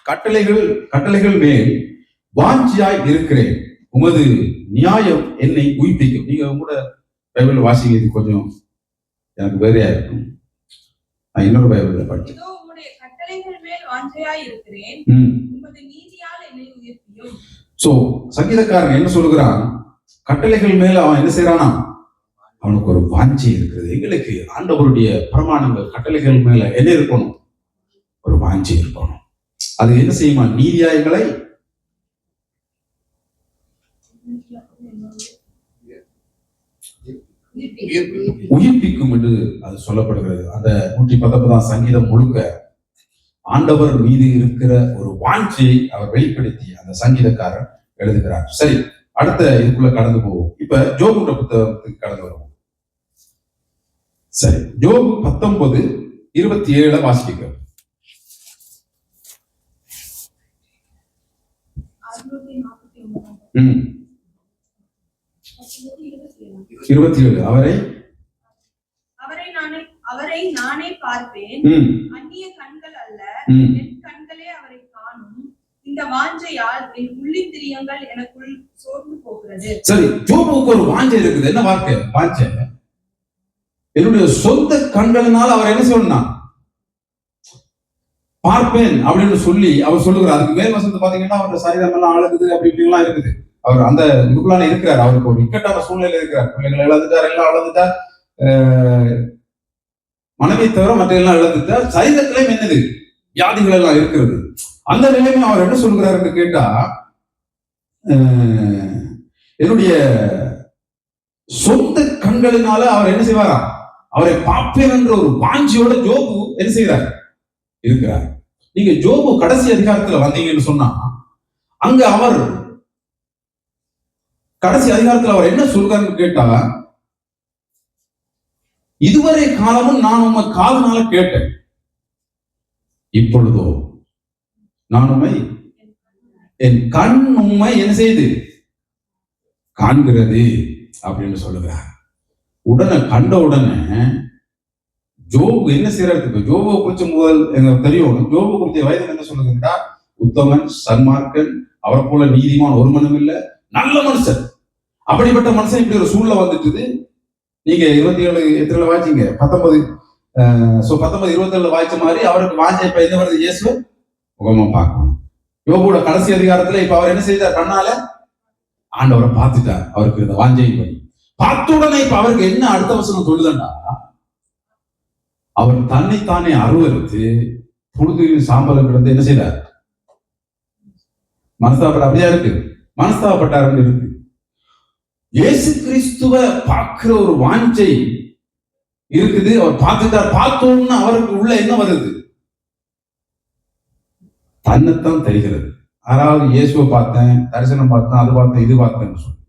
கட்டளைகள் மேல் வாஞ்சியாய் இருக்கிறேன், உமது நியாயம் என்னை உயிர்ப்பிக்கும். நீங்க கூட பைபிள் வாசிங்க, இது கொஞ்சம் எனக்கு வேறையா இருக்கும். நான் இன்னொரு பைபிள்ல படிச்சேன். சோ சங்கீதக்காரன் என்ன சொல்லுகிறான்? கட்டளைகள் மேல அவன் என்ன செய்யறானா? அவனுக்கு ஒரு வாஞ்சி இருக்கிறது. எங்களுக்கு ஆண்டவருடைய பிரமாணங்கள் கட்டளைகள் மேல என்ன இருக்கணும்? ஒரு வாஞ்சி இருக்கணும். அது என்ன செய்யுமா? நீதியாயங்களை உயிர்ப்பிக்கும் என்று அது சொல்லப்படுகிறது. அந்த 119 சங்கீதம் முழுக்க ஆண்டவர் மீது இருக்கிற ஒரு வாஞ்சியை அவர் வெளிப்படுத்தி அந்த சங்கீதக்காரர் எழுதுகிறார். சரி, அடுத்த இதுக்குள்ள கடந்து போவோம். இப்ப யோபு புத்தகத்துக்கு கடந்து வருவோம். சரி, யோபு 19:27 வாசிக்க. 27 அவரை நானே பார்ப்பேன், அந்நிய கண்கள் அல்ல, என் கண்களே அவரை காணும். இந்த வாஞ்சையால் என் உள்ளிந்திரியங்கள் எனக்குள் சோர்ந்து போகிறது. சரி, யோபுவுக்கு ஒரு வாஞ்சை இருக்குது. என்ன வார்த்தை? வாஞ்சை. என்னுடைய சொந்த கண்களினால் அவர் என்ன சொல்லணும்? பார்ப்பேன் அப்படின்னு சொல்லி அவர் சொல்லுகிறார். அதுக்கு மேல் வசனத்தை பாத்தீங்கன்னா அவருடைய சரீரம் எல்லாம் அழகுது, அப்படி இப்படிலாம் இருக்குது. அவர் அந்த இதுக்குள்ளான இருக்கிறார். அவருக்கு ஒரு இக்கட்டான சூழ்நிலை இருக்கிறார். பிள்ளைங்களை இழந்துட்டார், எல்லாம் இழந்துட்டார், மனைவி தவிர மற்ற எல்லாம் இழந்துட்டார். சரீரத்திலையும் என்னது? வியாதிகள் எல்லாம் இருக்கிறது. அந்த நிலைமை அவர் என்ன சொல்கிறாருன்னு கேட்டா, என்னுடைய சொந்த கண்களினால அவர் என்ன செய்வாரா? அவரை பார்ப்பேன் என்ற ஒரு வாஞ்சியோட யோபு என்ன செய்கிறார்? இருக்கிறார். நீங்க யோபு கடைசி அதிகாரத்துல வந்தீங்கன்னு சொன்னா அங்க அவர் கடைசி அதிகாரத்துல அவர் என்ன சொல்றாருன்னு கேட்டா, இதுவரை காலமும் நான் உண்மை காதுனால கேட்டேன், இப்பொழுதோ நான் உண்மை என் கண் உண்மை என்ன செய்து காண்கிறது அப்படின்னு சொல்லுகிறார். உடனே கண்ட உடனே ஜோபு என்ன செய்யறதுக்கு, ஜோபுவை குறிச்ச முதல் எங்களுக்கு தெரியும். ஜோபு குறித்த வயது என்ன சொல்லுதுன்னா, உத்தமன், சன்மார்க்கன், அவரை போல நீதிமான் ஒருவனும் இல்லை, நல்ல மனுஷன். அப்படிப்பட்ட மனுஷன் இப்படி ஒரு சூழ்நிலை வந்துட்டுது. நீங்க 27 எத்தனை வாய்ச்சிங்க, 19 27 வாய்ச்ச மாதிரி அவருக்கு வாஞ்ச இப்ப என்ன வருது, இயேசு முகமா பார்க்கணும். யோபுவோட கடைசி அதிகாரத்துல இப்ப அவர் என்ன செய்தார், கண்ணால ஆண்டவரை பார்த்துட்டார். அவருக்கு இந்த வாஞ்சையை படி பார்த்த உடனே இப்ப அவருக்கு என்ன அடுத்த வசனம் சொல்லுதுன்னா, அவர் தன்னைத்தானே அருவருத்து புழுதியின் சாம்பலம் கிடந்து என்ன செய்தார், மனஸ்தாபப்பட்ட. அப்படியா இருக்கு, மனஸ்தாபப்பட்டாருன்னு இருக்கு. இயேசு கிறிஸ்துவ பார்க்கிற ஒரு வாஞ்சை இருக்குது. அவர் பார்த்துட்டார். பார்த்தோம்னு அவருக்கு உள்ள என்ன வருது, தன்னைத்தான் தெரிகிறது. அதாவது இயேசுவை பார்த்தேன், தரிசனம் பார்த்தேன், அது பார்த்தேன், இது பார்த்தேன்னு சொல்லி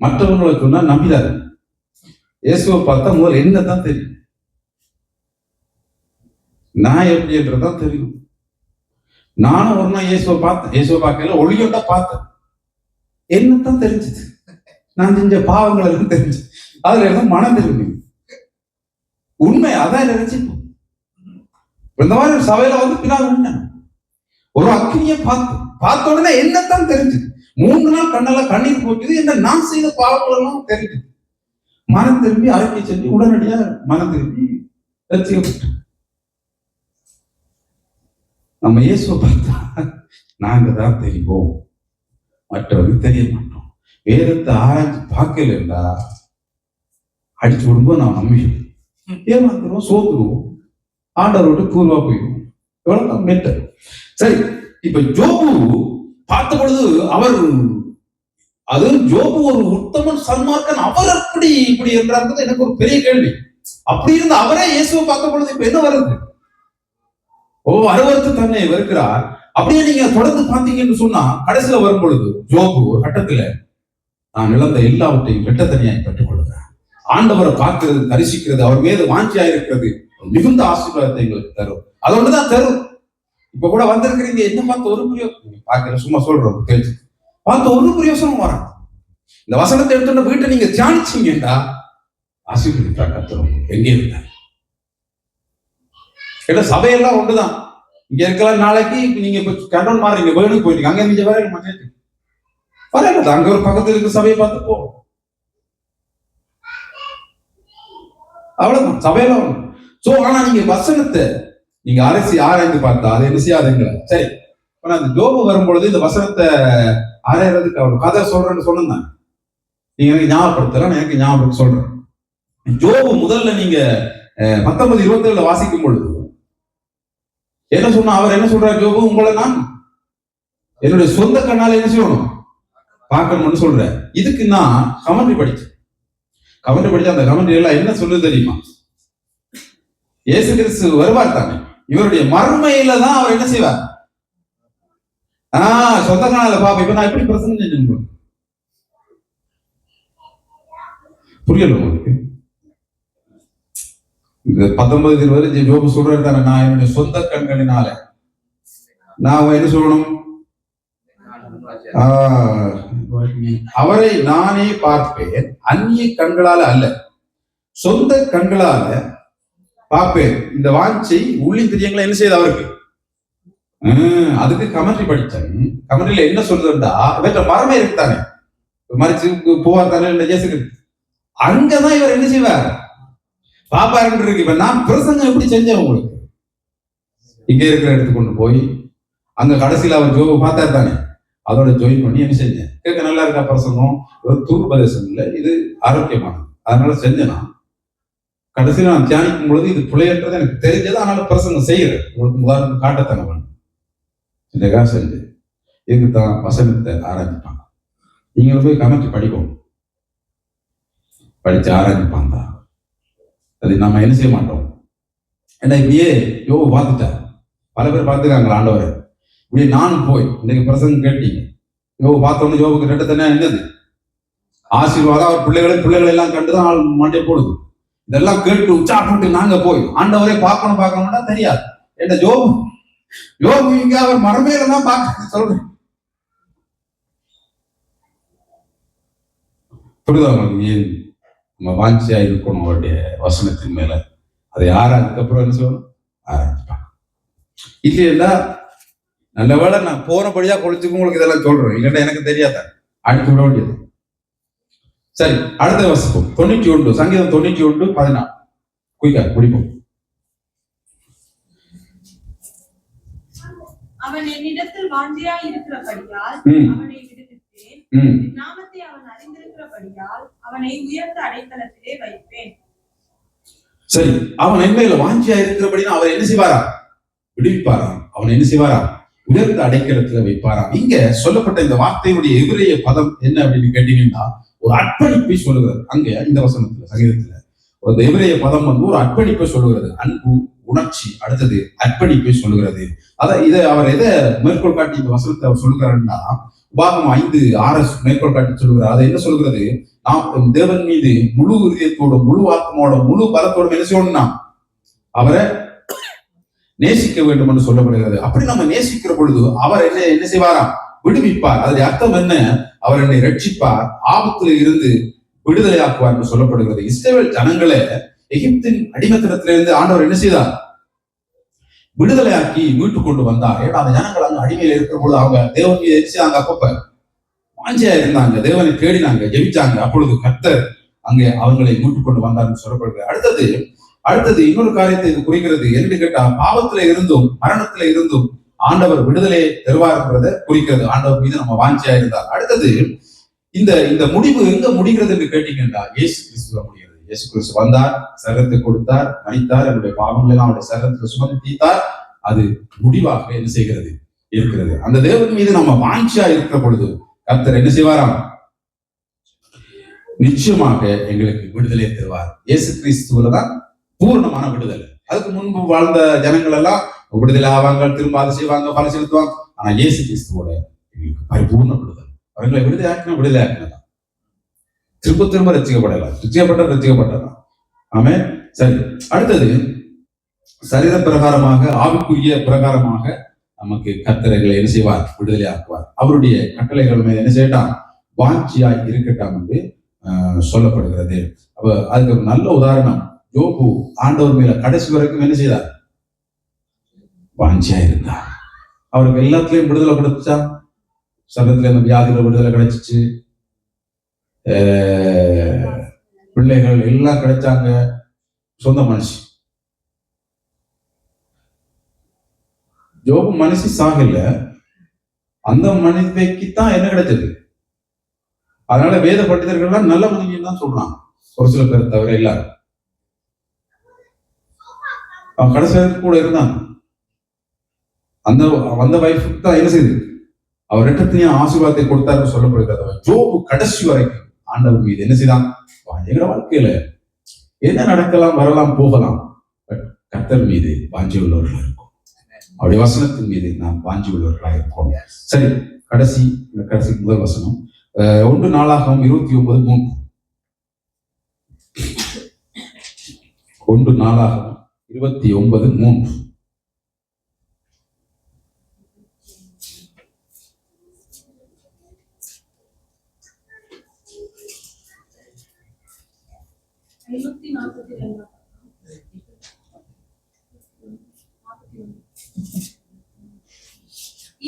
மற்றவங்களை சொன்னா நம்பிடாரு. இயேசுவை பார்த்தா முதல்ல என்னதான் தெரியும், நான் எப்படின்றதான் தெரியும். நானும் ஒரு நாள் இயேசுவை பார்த்தேன், இயேசுவை பார்க்கல ஒளியோட பார்த்தேன், என்னத்தான் தெரிஞ்சது, நான் செஞ்ச பாவங்கள் எல்லாம் தெரிஞ்சு, அதுல எல்லாம் மனம் திரும்பி உண்மை அதான் நினைச்சு இந்த மாதிரி சபையில வந்து பின்னாடி ஒரு அக்கினியை பார்த்த உடனே என்னத்தான் தெரிஞ்சு, 3 நாள் கண்ணெல்லாம் கண்ணீர் போக்குது, என்ன நான் செய்த பாவங்கள் எல்லாம் தெரிஞ்சு மனம் திரும்பி அறிக்கை செஞ்சு உடனடியா மனம் திரும்பி ரட்சிக்கப்பட்டேன். நம்ம இயேசுவை பார்த்தா நாங்க தான் தெரிவோம், மற்றவர்கள் தெரிய மாட்டோம். வேதத்தை ஆராய்ச்சி பார்க்கலா அடிச்சு விடும்போது நான் நம்பிடுவோம், ஏமாத்துருவோம், சோத்துருவோம், ஆண்டவரோட கூர்வா போயிடுவோம். எவ்வளவு மெட்டர். சரி, இப்ப ஜோபு பார்த்த பொழுது அவர், அது ஜோபு ஒரு உத்தமன், சன்மார்க்கன், அவர் அப்படி இப்படி என்றார் எனக்கு ஒரு பெரிய கேள்வி. அப்படி இருந்த அவரே இயேசுவை பார்த்த பொழுது இப்ப என்ன வருது, அருவருத்து தன்னை வருகிறார். அப்படியே நீங்க தொடர்ந்து பார்த்தீங்கன்னு சொன்னா கடைசியில வரும் பொழுது ஜோபு ஒரு கட்டத்துல, நான் இழந்த எல்லாவற்றையும் வெட்டத்தனியாய் பெற்றுக் கொள்கிறேன், ஆண்டவரை பார்க்கிறது, தரிசிக்கிறது, அவர் மீது வாஞ்சியா இருக்கிறது மிகுந்த ஆசீர்வாதத்தை எங்களுக்கு தரும். அதோடதான் தரும். இப்ப கூட வந்திருக்கிறீங்க, என்ன பார்த்து ஒரு பிரயோசனம் பார்க்கல, சும்மா சொல்றோம் கேள்வி பார்த்து ஒரு பிரயோசனம் வர. இந்த வசனத்தை எடுத்துட்ட வீட்டை நீங்க தியானிச்சீங்கடா ஆசீர்வதிப்பா கத்துறோம். எங்கே இருந்தா கேட்ட சபையெல்லாம் ஒன்றுதான். இங்க இருக்கலாம், நாளைக்கு நீங்க இப்ப கண்ட்ரோல் மாறீங்க, வேணுக்கு போயிட்டீங்க, அங்க நீங்க வேற மதியத்துக்கு வரல, அங்க ஒரு பக்கத்துல இருக்க சபையை பார்த்து போ, அவ்வளவுதான் சபையில ஒண்ணு. சோ ஆனா நீங்க வசனத்தை நீங்க ஆராய்ந்து பார்த்தா அது என்ன செய்யாதுங்க. சரி, ஆனா அந்த ஜோபு வரும்பொழுது இந்த வசனத்தை ஆராயறதுக்கு அவர் கதை சொல்றேன்னு சொன்னேன். நீங்க எனக்கு ஞாபகப்படுத்தலாம், எனக்கு ஞாபகம் சொல்றேன். ஜோபு முதல்ல நீங்க 19:27 வாசிக்கும் பொழுது என்ன சொன்னா, அவர் என்ன சொல்றாரு, ஜோபு உங்களை நான் என்னுடைய சொந்த கண்ணால என்ன செய்யணும் பார்க்கணும்னு சொல்ற. இதுக்கு நான் கமெண்ட்ரி படிச்சேன். அந்த கமெண்ட்ரி எல்லாம் என்ன சொல்லுது தெரியுமா, இயேசு கிறிஸ்து வருவார் தானே, இவருடைய மறுமையில தான் அவர் என்ன செய்வார், சொந்த கண்ணால பாப்பா. இப்ப நான் எப்படி பிரசங்கம் செஞ்சேன் புரியல உங்களுக்கு? 19:20 ஜோபு சொல்றாரு தானே, நான் என்னுடைய சொந்த கண்களினால நான் என்ன சொல்லணும், அவரை நானே பார்ப்பேன், அந்நிய கண்களால அல்ல, சொந்த கண்களால பார்ப்பேன். இந்த வாஞ்சை உள்ளின் திரியங்களை என்ன செய்யுது அவருக்கு. அதுக்கு கமெண்ட்ரி படிச்சேன். கமெண்ட்ரியில என்ன சொல்றதுண்டா, இவற்ற மரமே இருக்குதானே, மறிச்சு போவார் தானே ஜேசுக்கு, அங்கதான் இவர் என்ன செய்வார் பாப்பாரு இருக்கு. இப்ப நான் பிரசங்கம் எப்படி செஞ்சேன் உங்களுக்கு, இங்க இருக்கிற இடத்துக்கு கொண்டு போய் அங்க கடைசியில அவர் ஜோபு பார்த்தா தானே, அதோட ஜாயின் பண்ணி என்ன செஞ்சேன், கேட்க நல்லா இருக்கா பிரசங்கம், ஒரு தூர்பதேசம் இல்லை, இது ஆரோக்கியமானது, அதனால செஞ்சேன்னா கடைசியில் நான் தியானிக்கும் பொழுது இது பிள்ளையன்றது எனக்கு தெரிஞ்சது, அதனால பிரசங்கம் செய்யறேன். உங்களுக்கு உதாரணம் காட்டத்தனவன் செஞ்சு இதுக்கு தான் வசனத்தை ஆராய்ச்சிப்பாங்க. நீங்களும் போய் கமெண்ட் படிக்கணும், படிச்சு ஆராய்ச்சிப்பாங்க. அது நம்ம என்ன செய்ய மாட்டோம். ஏன்னா இப்படியே யோபு பார்த்துட்டா பல பேர் பார்த்துக்காங்களா ஆண்டவரை? இப்படி நானும் போய் இன்னைக்கு பிரசங்கம் கேட்டீங்க, யோபு பார்த்தோன்னு யோபுக்கு ரெட்டத்தனை என்னது ஆசீர்வாதம். அவர் பிள்ளைகளை எல்லாம் கண்டுதான் ஆள் மண்டை போடுது. இதெல்லாம் கேட்டு உற்சாகப்பட்டு நாங்க போய் ஆண்டவரே பார்க்கணும்னா தெரியாது. என்ன யோபு இங்க அவர் மரமேல தான் பார்க்க சொல்றேன். புரியுதா உங்களுக்கு? ஏன் நம்ம வாஞ்சியா இருக்கணும் அவருடைய வசனத்தின் மேல. அதை அதுக்கப்புறம் என்ன சொல்லணும்? ஆரம்பிப்பாங்க. இல்லையா நல்ல வேளை நான் போனபடியா கொளிச்சுக்கும் உங்களுக்கு இதெல்லாம் சொல்றேன், இல்லைன்னா எனக்கு தெரியாத அடித்து விட வேண்டியது. சரி, அடுத்த வசனம் 91, சங்கீதம் 91:14. குயிக்கா குடிப்போம். அவன் என்னிடத்தில் வாஞ்சியா இருக்கிறபடியால் அவனை விடுவிப்பேன். நாமத்தை அவன் அறிந்திருக்கிறபடியால் அவனை உயர்ந்த அடைக்கலத்திலே வைப்பேன். சரி, அவன் என்மையில வாஞ்சியா இருக்கிறபடினா அவர் என்ன செய்வாராம்? விடுவிப்பாராம். அவன் என்ன செய்வாராம்? உயர்ந்த அடைக்கலத்துல வைப்பாராம். இங்க சொல்லப்பட்ட இந்த வார்த்தையுடைய எபிரேய பதம் என்ன அப்படின்னு கேட்டீங்கன்னா, ஒரு அர்ப்பணிப்பை சொல்லுகிறது. அங்க இந்த வசனத்துல சங்கீதத்துல ஒரு எபிரேய பதம் ஒரு அர்ப்பணிப்பை சொல்லுகிறது. அன்பு, உணர்ச்சி, அடுத்தது அர்ப்பணிப்பை சொல்லுகிறது. இதை அவர் எதை மேற்கோள் காட்டி இந்த வசனத்தை அவர் சொல்லுகிறாருன்னா, உபாகமம் 5:6 மேற்கோள் காட்டி சொல்லுகிறார். அதை என்ன சொல்லுகிறது? நாம் தேவன் மீது முழு இதயத்தோடும், முழு ஆத்மாவோட, முழு பலத்தோடும் என்ன செய்யணும்னா அவரை நேசிக்க வேண்டும் என்று சொல்லப்படுகிறது. அப்படி நம்ம நேசிக்கிற பொழுது அவர் என்ன செய்வாராம்? விடுவிப்பார். அதனுடைய அர்த்தம் என்ன? அவர் என்னை ரட்சிப்பார், ஆபத்துல இருந்து விடுதலையாக்குவார் என்று சொல்லப்படுகிறது. இஸ்ரவேல் ஜனங்களை எகிப்தின் அடிமைத்தனத்திலிருந்து ஆண்டவர் என்ன செய்தார்? விடுதலையாக்கி மீட்டு கொண்டு வந்தார். ஏன்னா அந்த ஜனங்கள் அங்க அடிமையில இருக்கிற பொழுது அவங்க தேவன் மீது எரிச்சாங்க, அப்பப்ப வாஞ்சியா இருந்தாங்க, தேவனை தேடினாங்க, ஜெபிச்சாங்க. அப்பொழுது கர்த்தர் அங்கே அவங்களை மீட்டு கொண்டு வந்தார்னு சொல்லப்படுகிறது. அடுத்தது இன்னொரு காரியத்தை இது குறிக்கிறது. என்று கேட்டா, பாவத்துல இருந்தும் மரணத்துல இருந்தும் ஆண்டவர் விடுதலை தருவார்ன்றதை குறிக்கிறது. ஆண்டவர் மீது நம்ம வாஞ்சியா இருந்தார். அடுத்தது இந்த முடிவு எங்க முடிகிறது என்று கேட்டீங்கன்னா, இயேசு கிறிஸ்துவ முடிகிறது. இயேசு கிறிஸ்து வந்தார், சரீரத்தை கொடுத்தார், மரித்தார், அவருடைய பாவங்களை எல்லாம் அவருடைய சரீரத்தில் சுமந்து தீர்த்தார். அது முடிவாக என்ன செய்கிறது? இருக்கிறது. அந்த தேவன் மீது நம்ம வாஞ்சியா இருக்கிற பொழுது கர்த்தர் என்ன செய்வாராம்? நிச்சயமாக எங்களுக்கு விடுதலை தருவார். இயேசு கிறிஸ்துவில தான் பூர்ணமான விடுதலை. அதுக்கு முன்பு வாழ்ந்த ஜனங்கள் எல்லாம் விடுதலை ஆவாங்க, திரும்ப அதை செய்வாங்க, பல செலுத்துவாங்க. ஆனா இயேசு கிறிஸ்துவோட எங்களுக்கு பரிபூர்ண விடுதலை. அவர்களை விடுதலை ஆக்கினதான் திரும்ப ரசிக்கப்படலாம். ஆமே. சரி, அடுத்தது சரீர பிரகாரமாக, ஆவிக்குரிய பிரகாரமாக நமக்கு கர்த்தர்களை என்ன செய்வார்? விடுதலை ஆக்குவார். அவருடைய கட்டளைகள் மேல என்ன செய்யட்டாம்? வாஞ்சியா இருக்கட்டாம் என்று சொல்லப்படுகிறது. அப்ப அதுக்கு ஒரு நல்ல உதாரணம், யோபு ஆண்டவர் மேல கடைசி வரைக்கும் என்ன செய்தார்? வாஞ்சியா இருந்தார். அவருக்கு எல்லாத்துலயும் விடுதலை கிடைச்சா, சகத்துல இந்த வியாதியில விடுதலை கிடைச்சிச்சு, பிள்ளைகள் எல்லாம் கிடைச்சாங்க, சொந்த மனுஷி. யோபு மனுஷி சாகல, அந்த மனிதனைக்குத்தான் என்ன கிடைச்சது? அதனால வேத பண்டிதர்கள்லாம் நல்ல மனிதன் தான் சொல்றாங்க, ஒரு சில பேர் தவிர எல்லாரும். அவன் கடைசி கூட இருந்தான். அந்த வைஃபுக்கு தான் என்ன செய்யுது? அவர் ரெட்டத்தையும் ஆசீர்வாதத்தை கொடுத்தாருன்னு சொல்லப்படுகிறது. யோபு கடைசி வரைக்கும் ஆண்டவர் மீது என்ன செய்தான்? எங்கட வாழ்க்கையில என்ன நடக்கலாம், வரலாம், போகலாம், பட் கர்த்தர் மீது வாஞ்சி உள்ளவர்களாக இருக்கும். அவருடைய வசனத்தின் மீது நாம் வாஞ்சி உள்ளவர்களாக இருக்கோம். சரி, கடைசி முதல் வசனம் 1 நாளாகமம் 29:3. 1 நாளாகமம் 29:3.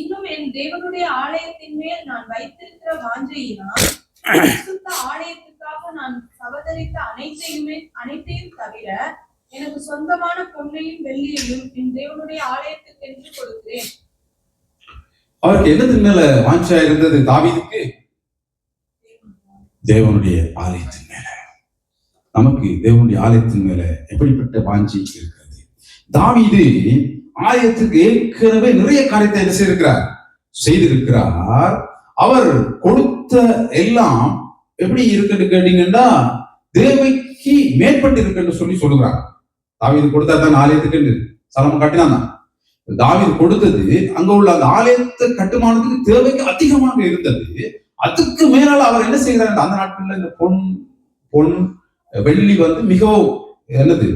இன்னும் என் தேவனுடைய ஆலயத்தின் மேல் நான் வைத்திருக்கிற வாஞ்சையினால் ஆலயத்துக்காக நான் சவதரித்த அனைத்தையும் தவிர எனக்கு சொந்தமான பொன்னையும் வெள்ளியையும் என் தேவனுடைய ஆலயத்துக்கு என்று கொடுக்கிறேன். அவருக்கு என்னத்தின் மேல வாஞ்சையா இருந்தது தாவீதுக்கு? தேவனுடைய ஆலயத்தின் மேல. நமக்கு தேவனுடைய ஆலயத்தின் மேல எப்படிப்பட்ட வாஞ்சி இருக்கிறது? தாவீது ஆலயத்துக்கு ஏற்கனவே நிறைய காரியத்தை என்ன செய்திருக்கிறார். அவர் கொடுத்த எல்லாம் எப்படி இருக்குன்னு கேட்டீங்கன்னா, தேவைக்கு மேற்பட்டு இருக்குன்னு சொல்லுகிறார். தாவீது கொடுத்தா தான் ஆலயத்துக்கு சலமம் கட்டினான். தாவீது கொடுத்தது அங்க உள்ள அந்த ஆலயத்தை கட்டுமானத்துக்கு தேவைக்கு அதிகமாக இருந்தது. அதுக்கு மேலால அவர் என்ன செய்கிறார், அந்த நாட்கள்ல இந்த பொன் வெள்ளி வந்து மிகவும் என்னது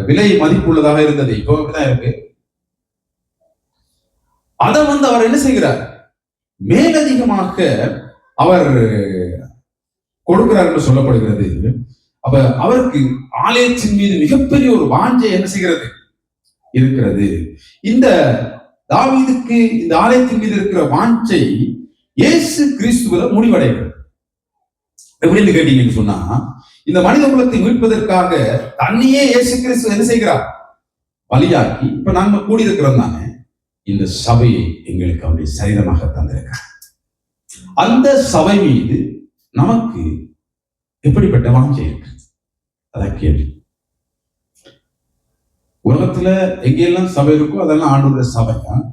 விலை மதிப்புள்ளதாக இருந்தது. இப்போ அப்படிதான் இருக்கு. அதை வந்து அவர் என்ன செய்கிறார், மேலதிகமாக அவர் கொடுக்கிறார் என்று சொல்லப்படுகிறது. அப்ப அவருக்கு ஆலயத்தின் மீது மிகப்பெரிய ஒரு வாஞ்சை என்ன செய்கிறது இருக்கிறது. இந்த தாவீதுக்கு இந்த ஆலயத்தின் மீது இருக்கிற வாஞ்சை இயேசு கிறிஸ்துவில முடிவடைகிறது. எப்படின்னு கேட்டீங்கன்னு சொன்னா, இந்த மனித குலத்தை மீட்பதற்காக தன்னையே இயேசு கிறிஸ்து என்ன செய்கிறார், பலியாக்கி. இப்ப நாங்க கூடியிருக்கிறோம் தானே, இந்த சபையை எங்களுக்கு அவருடைய சரீரமாக தந்திருக்கிறார். அந்த சபை மீது நமக்கு எப்படிப்பட்ட வாஞ்சை இருக்கு, அதான் கேள்வி. உலகத்துல எங்கெல்லாம் சபை இருக்கோ அதெல்லாம் ஆண்டவருடைய சபை தான்,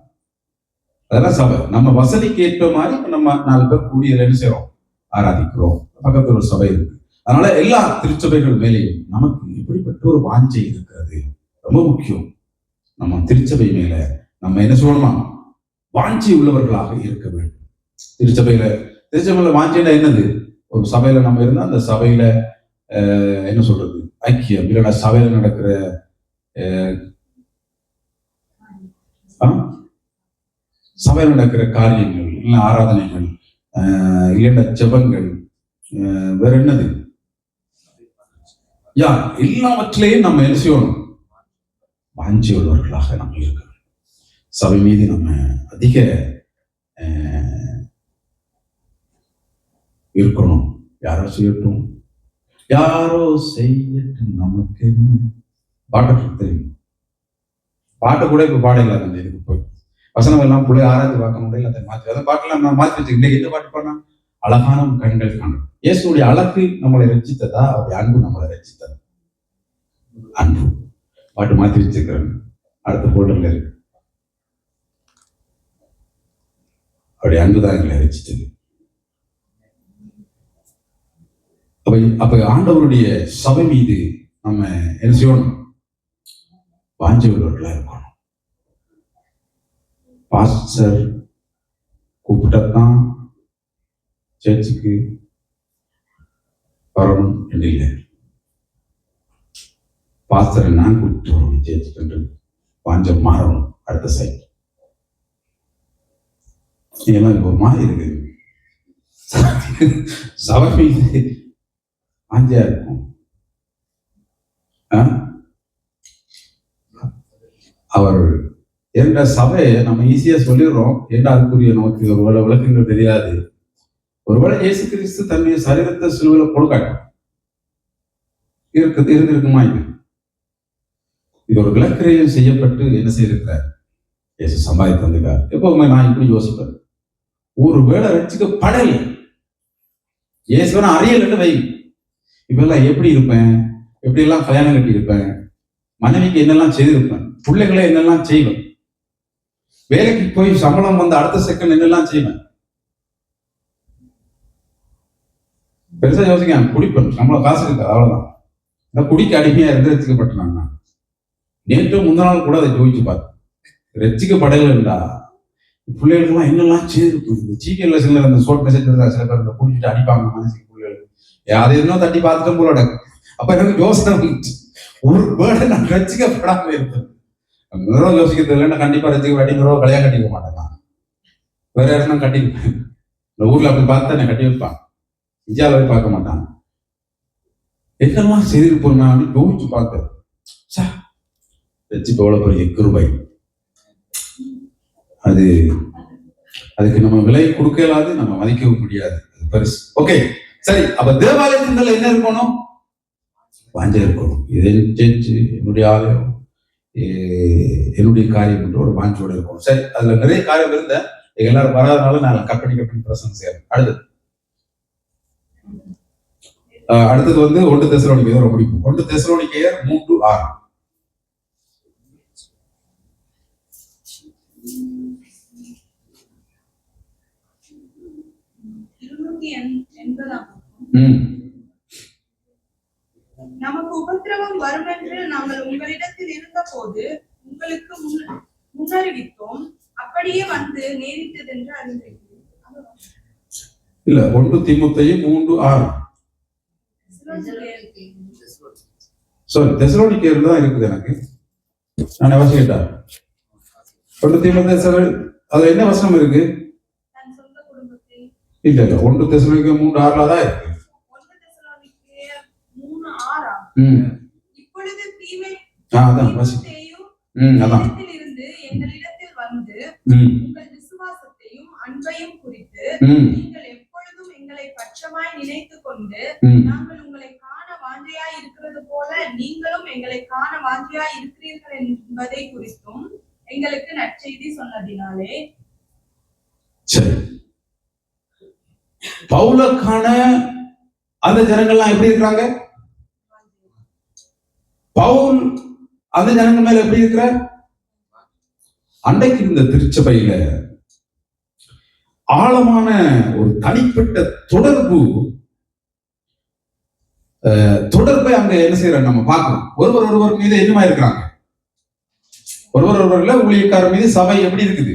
அதெல்லாம் சபை. நம்ம வசதிக்கு ஏற்ற மாதிரி நம்ம 4 பேர் கூடி என்ன செய்யறோம், ஆராதிக்கிறோம். பக்கத்துல ஒரு சபை இருக்கு. அதனால எல்லா திருச்சபைகள் மேலேயும் நமக்கு இப்படிப்பட்ட ஒரு வாஞ்சை இருக்கிறது. ரொம்ப முக்கியம். நம்ம திருச்சபை மேல நம்ம என்ன சொல்லணுமா, வாஞ்சை உள்ளவர்களாக இருக்க வேண்டும். திருச்சபையில வாஞ்சைனா என்னது, ஒரு சபையில நம்ம இருந்தா அந்த சபையில என்ன சொல்றது, ஐக்கியம், இல்லைன்னா சபையில நடக்கிற சபையில் நடக்கிற காரியங்கள், இல்லை ஆராதனைகள், இல்லைன்னா ஜெபங்கள், வேற என்னது, எல்லாவற்றிலையும் நம்ம என்ன செய்யணும், வாஞ்சி உள்ளவர்களாக நம்ம இருக்கணும். சபை மீது நம்ம அதிக இருக்கணும். யாரோ செய்யட்டும், யாரோ செய்யட்டும், நமக்கு பாட்டு தெரியும். பாட்டை கூட இப்ப பாடல, அந்த இதுக்கு போய் வசனம் எல்லாம் பிள்ளை ஆராய்ச்சி பார்க்க முடியல, அதை மாற்றி அந்த பாட்டெல்லாம் நான் மாற்றி வச்சுக்கிட்டேன். எந்த பாட்டு பாடினா, அழகான கண்கள் காணும். இயேசுடைய அழகு நம்மளை ரட்சித்ததா, அவருடைய அன்பு நம்மளை ரட்சித்ததா? அன்பு. பாட்டு மாற்றி வச்சிருக்கிறேன், அடுத்த போட்டோல இருக்கு. அவருடைய அன்புதான் எங்களை ரட்சித்தது. அப்ப ஆண்டவருடைய சபை மீது நம்ம என்ன செய்யணும், வாஞ்சை உள்ளவர்களா இருக்கணும். பாஸ்டர் கூப்பிட்டதான் சர்ச்சுக்கு வரணும் என்று இல்லை. பாஸ்டரை நான் கூப்பிட்டு வரணும் சர்ச்சுக்கு என்று வாஞ்சம் மாறணும். அடுத்த சைடு ஒரு மாதிரி இருக்கு. சபை மீது வாஞ்சையா இருக்கும். அவர் என்ற சபையை நம்ம ஈஸியா சொல்லிடுறோம். ஏன்னா அதுக்குரிய நமக்கு ஒருவேளை விளக்கங்கள் தெரியாது. ஒருவேளை இயேசு கிறிஸ்து தன்னுடைய சரீரத்தை சிலுவையில கொடுக்காட்டும் இருந்திருக்குமா? இது ஒரு விளக்கிரையும் செய்யப்பட்டு என்ன செய்திருக்கிறார், இயேசு சம்பாதித்து வந்திருக்கார். எப்பவுமே நான் இப்படி யோசிப்பேன், ஒருவேளை ரட்சிக்கப்படலை, இயேசுவை நான் அறியலன்னு வை, இப்பெல்லாம் எப்படி இருப்பேன், எப்படி எல்லாம் கல்யாணம் கட்டி இருப்பேன், மனைவிக்கு என்னெல்லாம் செய்திருப்பேன், பிள்ளைகளை என்னெல்லாம் செய்வேன், வேலைக்கு போய் சம்பளம் வந்து அடுத்த செகண்ட் என்னெல்லாம் செய்வேன். பெருசா யோசிக்க, குடிப்பேன், சம்பளம் காசு இருக்கு, அவ்வளவுதான். இந்த குடிக்க அடிமையா இருந்து ரசிக்கப்பட்டாங்க. நேற்று முந்த நாள் கூட அதை யோசிச்சு பார்த்தேன். ரசிக்கப்படலைண்டா பிள்ளைகளுக்கெல்லாம் என்னெல்லாம் செய்திருக்கும். சீக்கிரம் சிலர் அந்த ஷோர்ட் மெசேஜ் சில பேர் இந்த குடிச்சிட்டு அடிப்பாங்க மனசுக்கு பிள்ளைகள், அதை இன்னும் தட்டி பார்த்துட்டு போல நடக்கும். அப்ப எனக்கு யோசனை வந்துச்சு, ஒரு பேர்டை நான் ரசிக்கப்படாம இருப்பேன். மிரோ யோசிக்கிறது இல்லைன்னா கண்டிப்பா ரசிக்கப்படி மிரோ கல்யாணம் கட்டிக்க மாட்டேன். வேற இடத்துல கட்டிருப்பேன். இந்த ஊர்ல அப்படி பார்த்தா நான் கட்டி வைப்பான், இந்தியாவில் போய் பார்க்க மாட்டான். என்னெல்லாம் செய்திருப்போம் நான் யோசிச்சு பார்த்தேன். ரசிப்பு எவ்வளவு பெரிய கிருபை. அதுக்கு நம்ம விலை கொடுக்கலாது, நம்ம மதிக்கவும் முடியாது. பெருசு. ஓகே, சரி. அப்ப தேவாலயத்தின் என்ன இருக்கணும், வாஞ்சை இருக்கணும். இதை சேர்த்து என்னுடைய ஆலயம், என்னுடைய காரியம் என்று ஒரு வாஞ்சோடு இருக்கணும். சரி, அதுல நிறைய காரியம் இருந்த எல்லாரும் வராதனால நான் கற்பனை பிரசங்கம் செய்யறேன். அடுத்தது வந்து 1 தெசலோனிக்கேயர் ரொம்ப பிடிக்கும். 1 தெசலோனிக்கேயர் 3:6. நமக்கு உபத்திரவம் வரும் என்று நாங்கள் உங்களிடத்தில் இருந்த போது உங்களுக்கு முன்னறிவித்தோம், அப்படியே வந்து நேரிட்டது என்று அறிந்திருக்கிறேன். இல்ல 1 தீமோத்தேயு 3:6. சாரி, தெசலோனிக்கேயர் தான் இருக்குது எனக்கு. நான் வாசிக்கிட்டேன். 1 தீமோத்தேயு அதுல என்ன வசனம் இருக்கு? தன் சொந்த குடும்பத்தை இல்ல 1 தெசலோனிக்கேயர் 3:6 தான் இருக்கு. 1 தெசலோனிக்கேயர் 3:6. இப்பொழுது அதான் வாசி. அதான் இருந்து எங்களிடத்தில் வந்து உங்கள் விசுவாசத்தையும் அன்பையும் குறித்து நீங்கள் எப்பொழுதும் எங்களை பட்சமாய் நினைத்துக் கொண்டு நாங்கள் உங்களை காண வாஞ்சையாய் இருக்கிறது போல நீங்களும் எங்களை காண வாஞ்சையாய் இருக்கிறீர்கள் என்பதை குறித்தும் எங்களுக்கு நற்செய்தி சொன்னதினாலே. சரி, பவுலுக்கான அந்த ஜனங்கள்லாம் எப்படி இருக்கிறாங்க? பவுல் அந்த ஜனங்கள் மேல எப்படி இருக்கிறார்? அன்றைக்கு இருந்த திருச்சபையில ஆழமான ஒரு தனிப்பட்ட தொடர்பை அங்க என்ன செய்யறாங்க நம்ம பார்க்கணும். ஒருவர் மீது என்னமா இருக்கிறாங்க? ஒருவர்ல ஊழியக்காரர் மீது சபை எப்படி இருக்குது?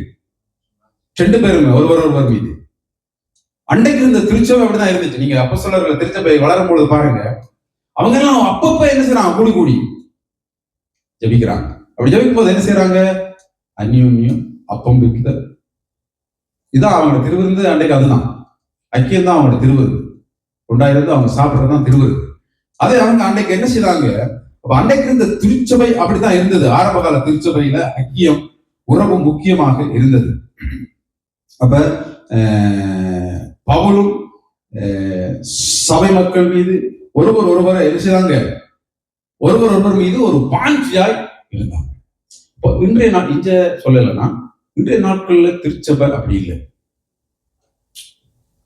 2 பேருமே ஒருவர் மீது. அன்றைக்கு இருந்த திருச்சபை அப்படிதான் இருந்துச்சு. நீங்க அப்போஸ்தலர்கள் திருச்சபை வளரும் பொழுது பாருங்க, அவங்க எல்லாம் அப்பப்ப என்ன செய்யறாங்க? கூடி ஜெபிக்கிறாங்க. அப்படி ஜெபிக்கும் போது என்ன செய்யறாங்க? அந்யோன்யம், அப்பம் பிரிக்குதல், இதான் அவங்களோட திருவிருந்து. அன்றைக்கு அதுதான் ஐக்கியம் தான் அவங்களோட திருவிருந்து. உண்டாயிருந்து அவங்க சாப்பிட்றதுதான் திருவிருந்து. அதே அவங்க அன்றைக்கு என்ன செய்யறாங்க? அன்றைக்கு இருந்த திருச்சபை அப்படித்தான் இருந்தது. ஆரம்ப கால திருச்சபையில ஐக்கியம், உறவு முக்கியமாக இருந்தது. அப்ப பவுலும் சபை மக்கள் மீது ஒருவரை என்ன செய்தாங்க? ஒருவர் மீது ஒரு பாஞ்சியாய் இருந்தாங்க. இப்போ இன்றைய நாள் இங்க சொல்லலைன்னா, இன்றைய நாட்கள்ல திருச்சபை அப்படி இல்லை.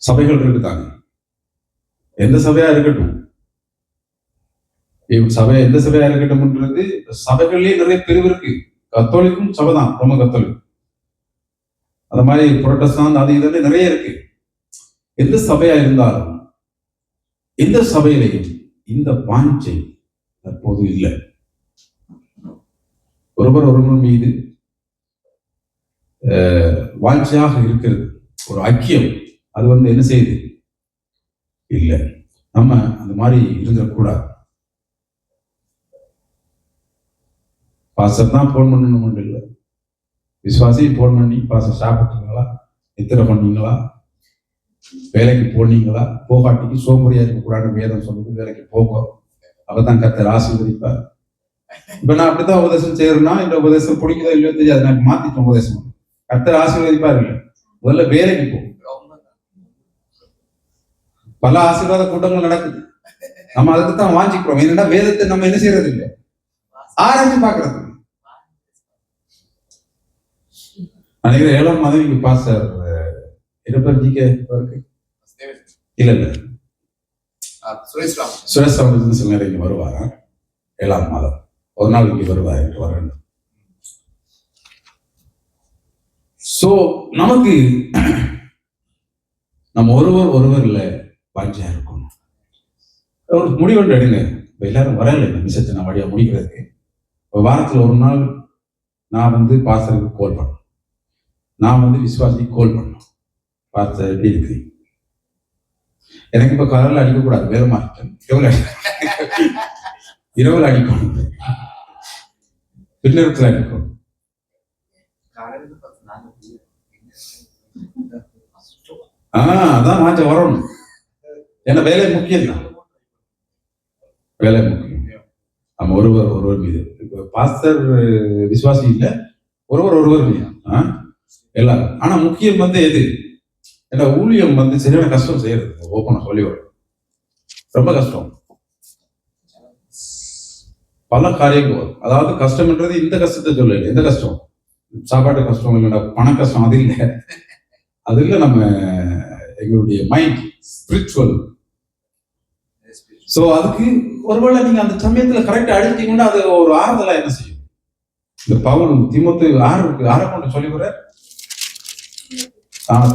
சபைகள் இருக்குதாங்க, எந்த சபையா இருக்கட்டும், சபை எந்த சபையா இருக்கட்டும்ன்றது சபைகள்லயே நிறைய பிரிவு இருக்கு. கத்தோலிக்கும் சபை தான், ரோம கத்தோலிக், அந்த மாதிரி புரோட்டஸ்டாண்ட், அது இதெல்லாம் நிறைய இருக்கு. எந்த சபையா இருந்தாலும் எந்த சபையிலையும் இந்த பாஞ்சை தற்போது இல்லை. ஒருவர் மீது வாஞ்சியாக இருக்கிறது, ஒரு ஐக்கியம், அது என்ன செய்யுது? இல்லை. நம்ம அந்த மாதிரி இருந்துடக்கூடாது. பாஸ்டர் தான் போன் பண்ணணும் இல்லை, விசுவாசியும் போன் பண்ணி, பாஸ்டர் சாப்பிட்டீங்களா, எத்தனை பண்ணீங்களா, வேலைக்கு போனீங்களா, போகாட்டிக்கு சோம்பரியா இருக்கக்கூடாது வேதம் சொல்லுது, வேலைக்கு போக, அவதான் கர்த்தர் ஆசீர்வதிப்பார். இப்ப நான் அப்படித்தான் உபதேசம் செய்யறேன்னா, இந்த உபதேசம் பிடிக்குதோ இல்லையோ தெரியாது, நான் மாத்திட்டேன் உபதேசம். கர்த்தர் ஆசீர்வதிப்பார் இல்லை, முதல்ல வேலைக்கு போ. பல ஆசீர்வாத கூட்டங்கள் நடக்குது, நம்ம அதுக்கு தான் வாஞ்சிக்கிறோம். என்னன்னா வேதத்தை நம்ம என்ன செய்யறது இல்லை, ஆராய்ச்சி பார்க்கறது. நினைக்கிற 7ஆம் மாதம் இங்க பாஸ்டர் இருப்பஞ்சிக்க இல்ல சுரேஷ் ராமன் சில நேரம் இங்க வருவாரா, 7ஆம் மாதம் ஒரு நாள் இங்க வருவார் என்று வர வேண்டும். சோ நமக்கு நம்ம ஒருவர் இல்ல வாஞ்சியா இருக்கணும். ஒரு முடிவென்று எடுங்க. இப்ப எல்லாரும் வரல இந்த மிஷத்தை நான் வழியா முடிக்கிறதுக்கு. வாரத்துல ஒரு நாள் நான் பாஸ்டருக்கு கால் பண்ணணும், நான் விசுவாசிக்கு கால் பண்ணணும். பாஸ்டர் எப்படி இருக்கு? எனக்கு இப்ப காலையில் அடிக்கக்கூடாது, வேலை மாறிட்டேன். இரவுல அடிக்கணும், பின்னரத்துல அடிக்கணும். அதான் மாற்ற வரணும். ஏன்னா வேலை முக்கியம் தான், வேலை முக்கியம். நம்ம ஒருவர் மீது இப்ப பாஸ்டர் விசுவாசி இல்லை, ஒருவர் மீது எல்லாரும். ஆனா முக்கியம் எது? ஏன்னா ஊழியம் சரியான கஷ்டம் செய்யறது. ஓப்பனா சொல்லி வரும், ரொம்ப கஷ்டம். பல காரியங்கள் வரும். அதாவது கஷ்டம்ன்றது இந்த கஷ்டத்தை சொல்ல, எந்த கஷ்டம்? சாப்பாட்டு கஷ்டம் இல்லைன்னா பண கஷ்டம், அது இல்லை. அது இல்லை, நம்ம எங்களுடைய மைண்ட் ஸ்பிரிச்சுவல். சோ அதுக்கு ஒருவேளை நீங்க அந்த சமயத்துல கரெக்டா அடிச்சிட்டீங்கன்னா அது ஒரு ஆறுதலா என்ன செய்யும்? இந்த பவுல் தீமோத்தேயு ஆரை கொண்டு சொல்லி வர்ற,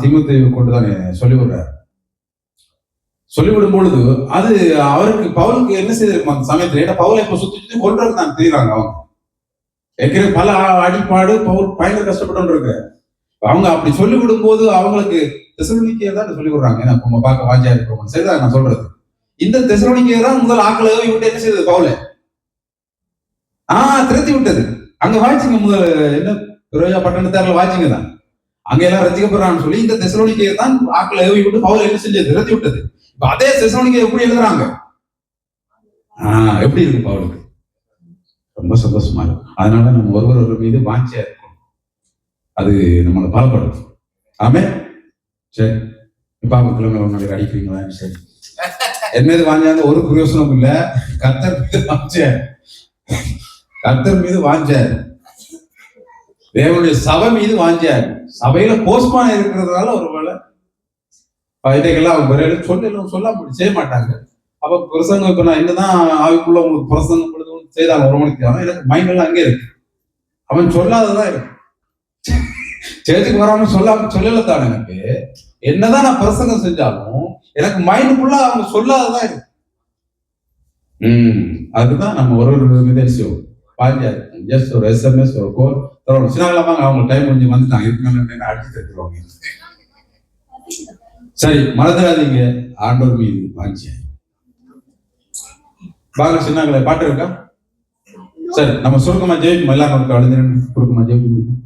தீமோத்தேயு கொண்டுதானே சொல்லி வர்றார். சொல்லிவிடும் பொழுது அது அவருக்கு பவுலுக்கு என்ன செய்திருக்கும் அந்த சமயத்துல? ஏன்னா பவுலை இப்ப சுத்தி கொள்றது தான் தெரியுறாங்க அவங்க. ஏற்கனவே பல அடிப்பாடு பவுல் பயங்கர கஷ்டப்பட்டு இருக்கு. அவங்க அப்படி சொல்லி விடும்போது அவங்களுக்கு தெசலோனிக்கேயர் தான் சொல்லி விடுறாங்க. ஏன்னா நம்ம பார்க்க வாஞ்சியா இருக்கிறோம். சரிதான் நான் சொல்றது. இந்த தெசலோனிக்கேயர் தான் முதல் ஆக்களை விட்டு என்ன செய்தது பவுல திரத்தி விட்டது. அங்க வாய்ச்சிங்க முதல் என்ன பிரோயா பட்டணத்தாரில் வாய்ச்சிங்க தான் அங்க எல்லாம் ரசிக்கப்படுறான்னு சொல்லி இந்த தெசலோனிக்கேயர் தான் ஆக்களை ஏவி விட்டு பவுல என்ன செஞ்சது திரத்தி விட்டது. இப்ப அதே தெசலோனிக்கேயர் எப்படி எழுதுறாங்க, எப்படி இருக்கு பவுலுக்கு? ரொம்ப சந்தோஷமா இருக்கும். அதனால நம்ம ஒருவர் மீது வாஞ்சியா இருக்கும், அது நம்மளை பலப்படும். ஆமே. சரி, இப்ப கிழமை அடிக்கிறீங்களா? சரி, என் மீது வாஞ்சாங்க ஒரு பிரயோசனம் இல்ல. கர்த்தர் மீது வாஞ்சார், கர்த்தர் மீது வாஞ்சார், தேவனுடைய சபை மீது வாஞ்சார். சபையில போஸ்ட்மான இருக்கிறதுனால ஒருவேளை இதைகள்லாம் அவங்க சொல்ல செய்ய மாட்டாங்க. அப்ப பிரசங்கம் இப்ப நான் என்னதான் ஆவிக்குள்ள உங்களுக்கு பிரசங்கம் செய்தாங்க ஒரு மணிக்கு, எனக்கு மைண்ட் எல்லாம் அங்கே இருக்கு. அவன் சொல்லாததான் இருக்கு. சேர்த்துக்கு வராம சொல்லல தான். எனக்கு என்னதான் நான் பிரசங்கம் செஞ்சாலும் எனக்கு மைண்டுக்குள்ள அவங்க சொல்லாததான் இருக்கு. அதுதான் நம்ம ஒரு விதேசியம் பாஞ்சாரு. ஜஸ்ட் ஒரு SMS ஒரு கோல் தரணும். சின்னாங்களாமாங்க அவங்க டைம் கொஞ்சம் வந்துட்டாங்க, இதுக்கு அடிச்சு தருவாங்க. சரி, மறந்துடாதீங்க, ஆண்டவர் மீது வாஞ்சியா. பாருங்க சின்னாங்களே, பாட்டு இருக்கா? சரி, நம்ம சுருக்கமா ஜெயிக்கும் எல்லாரும் அழுது சுருக்கமா ஜெயிக்கும்.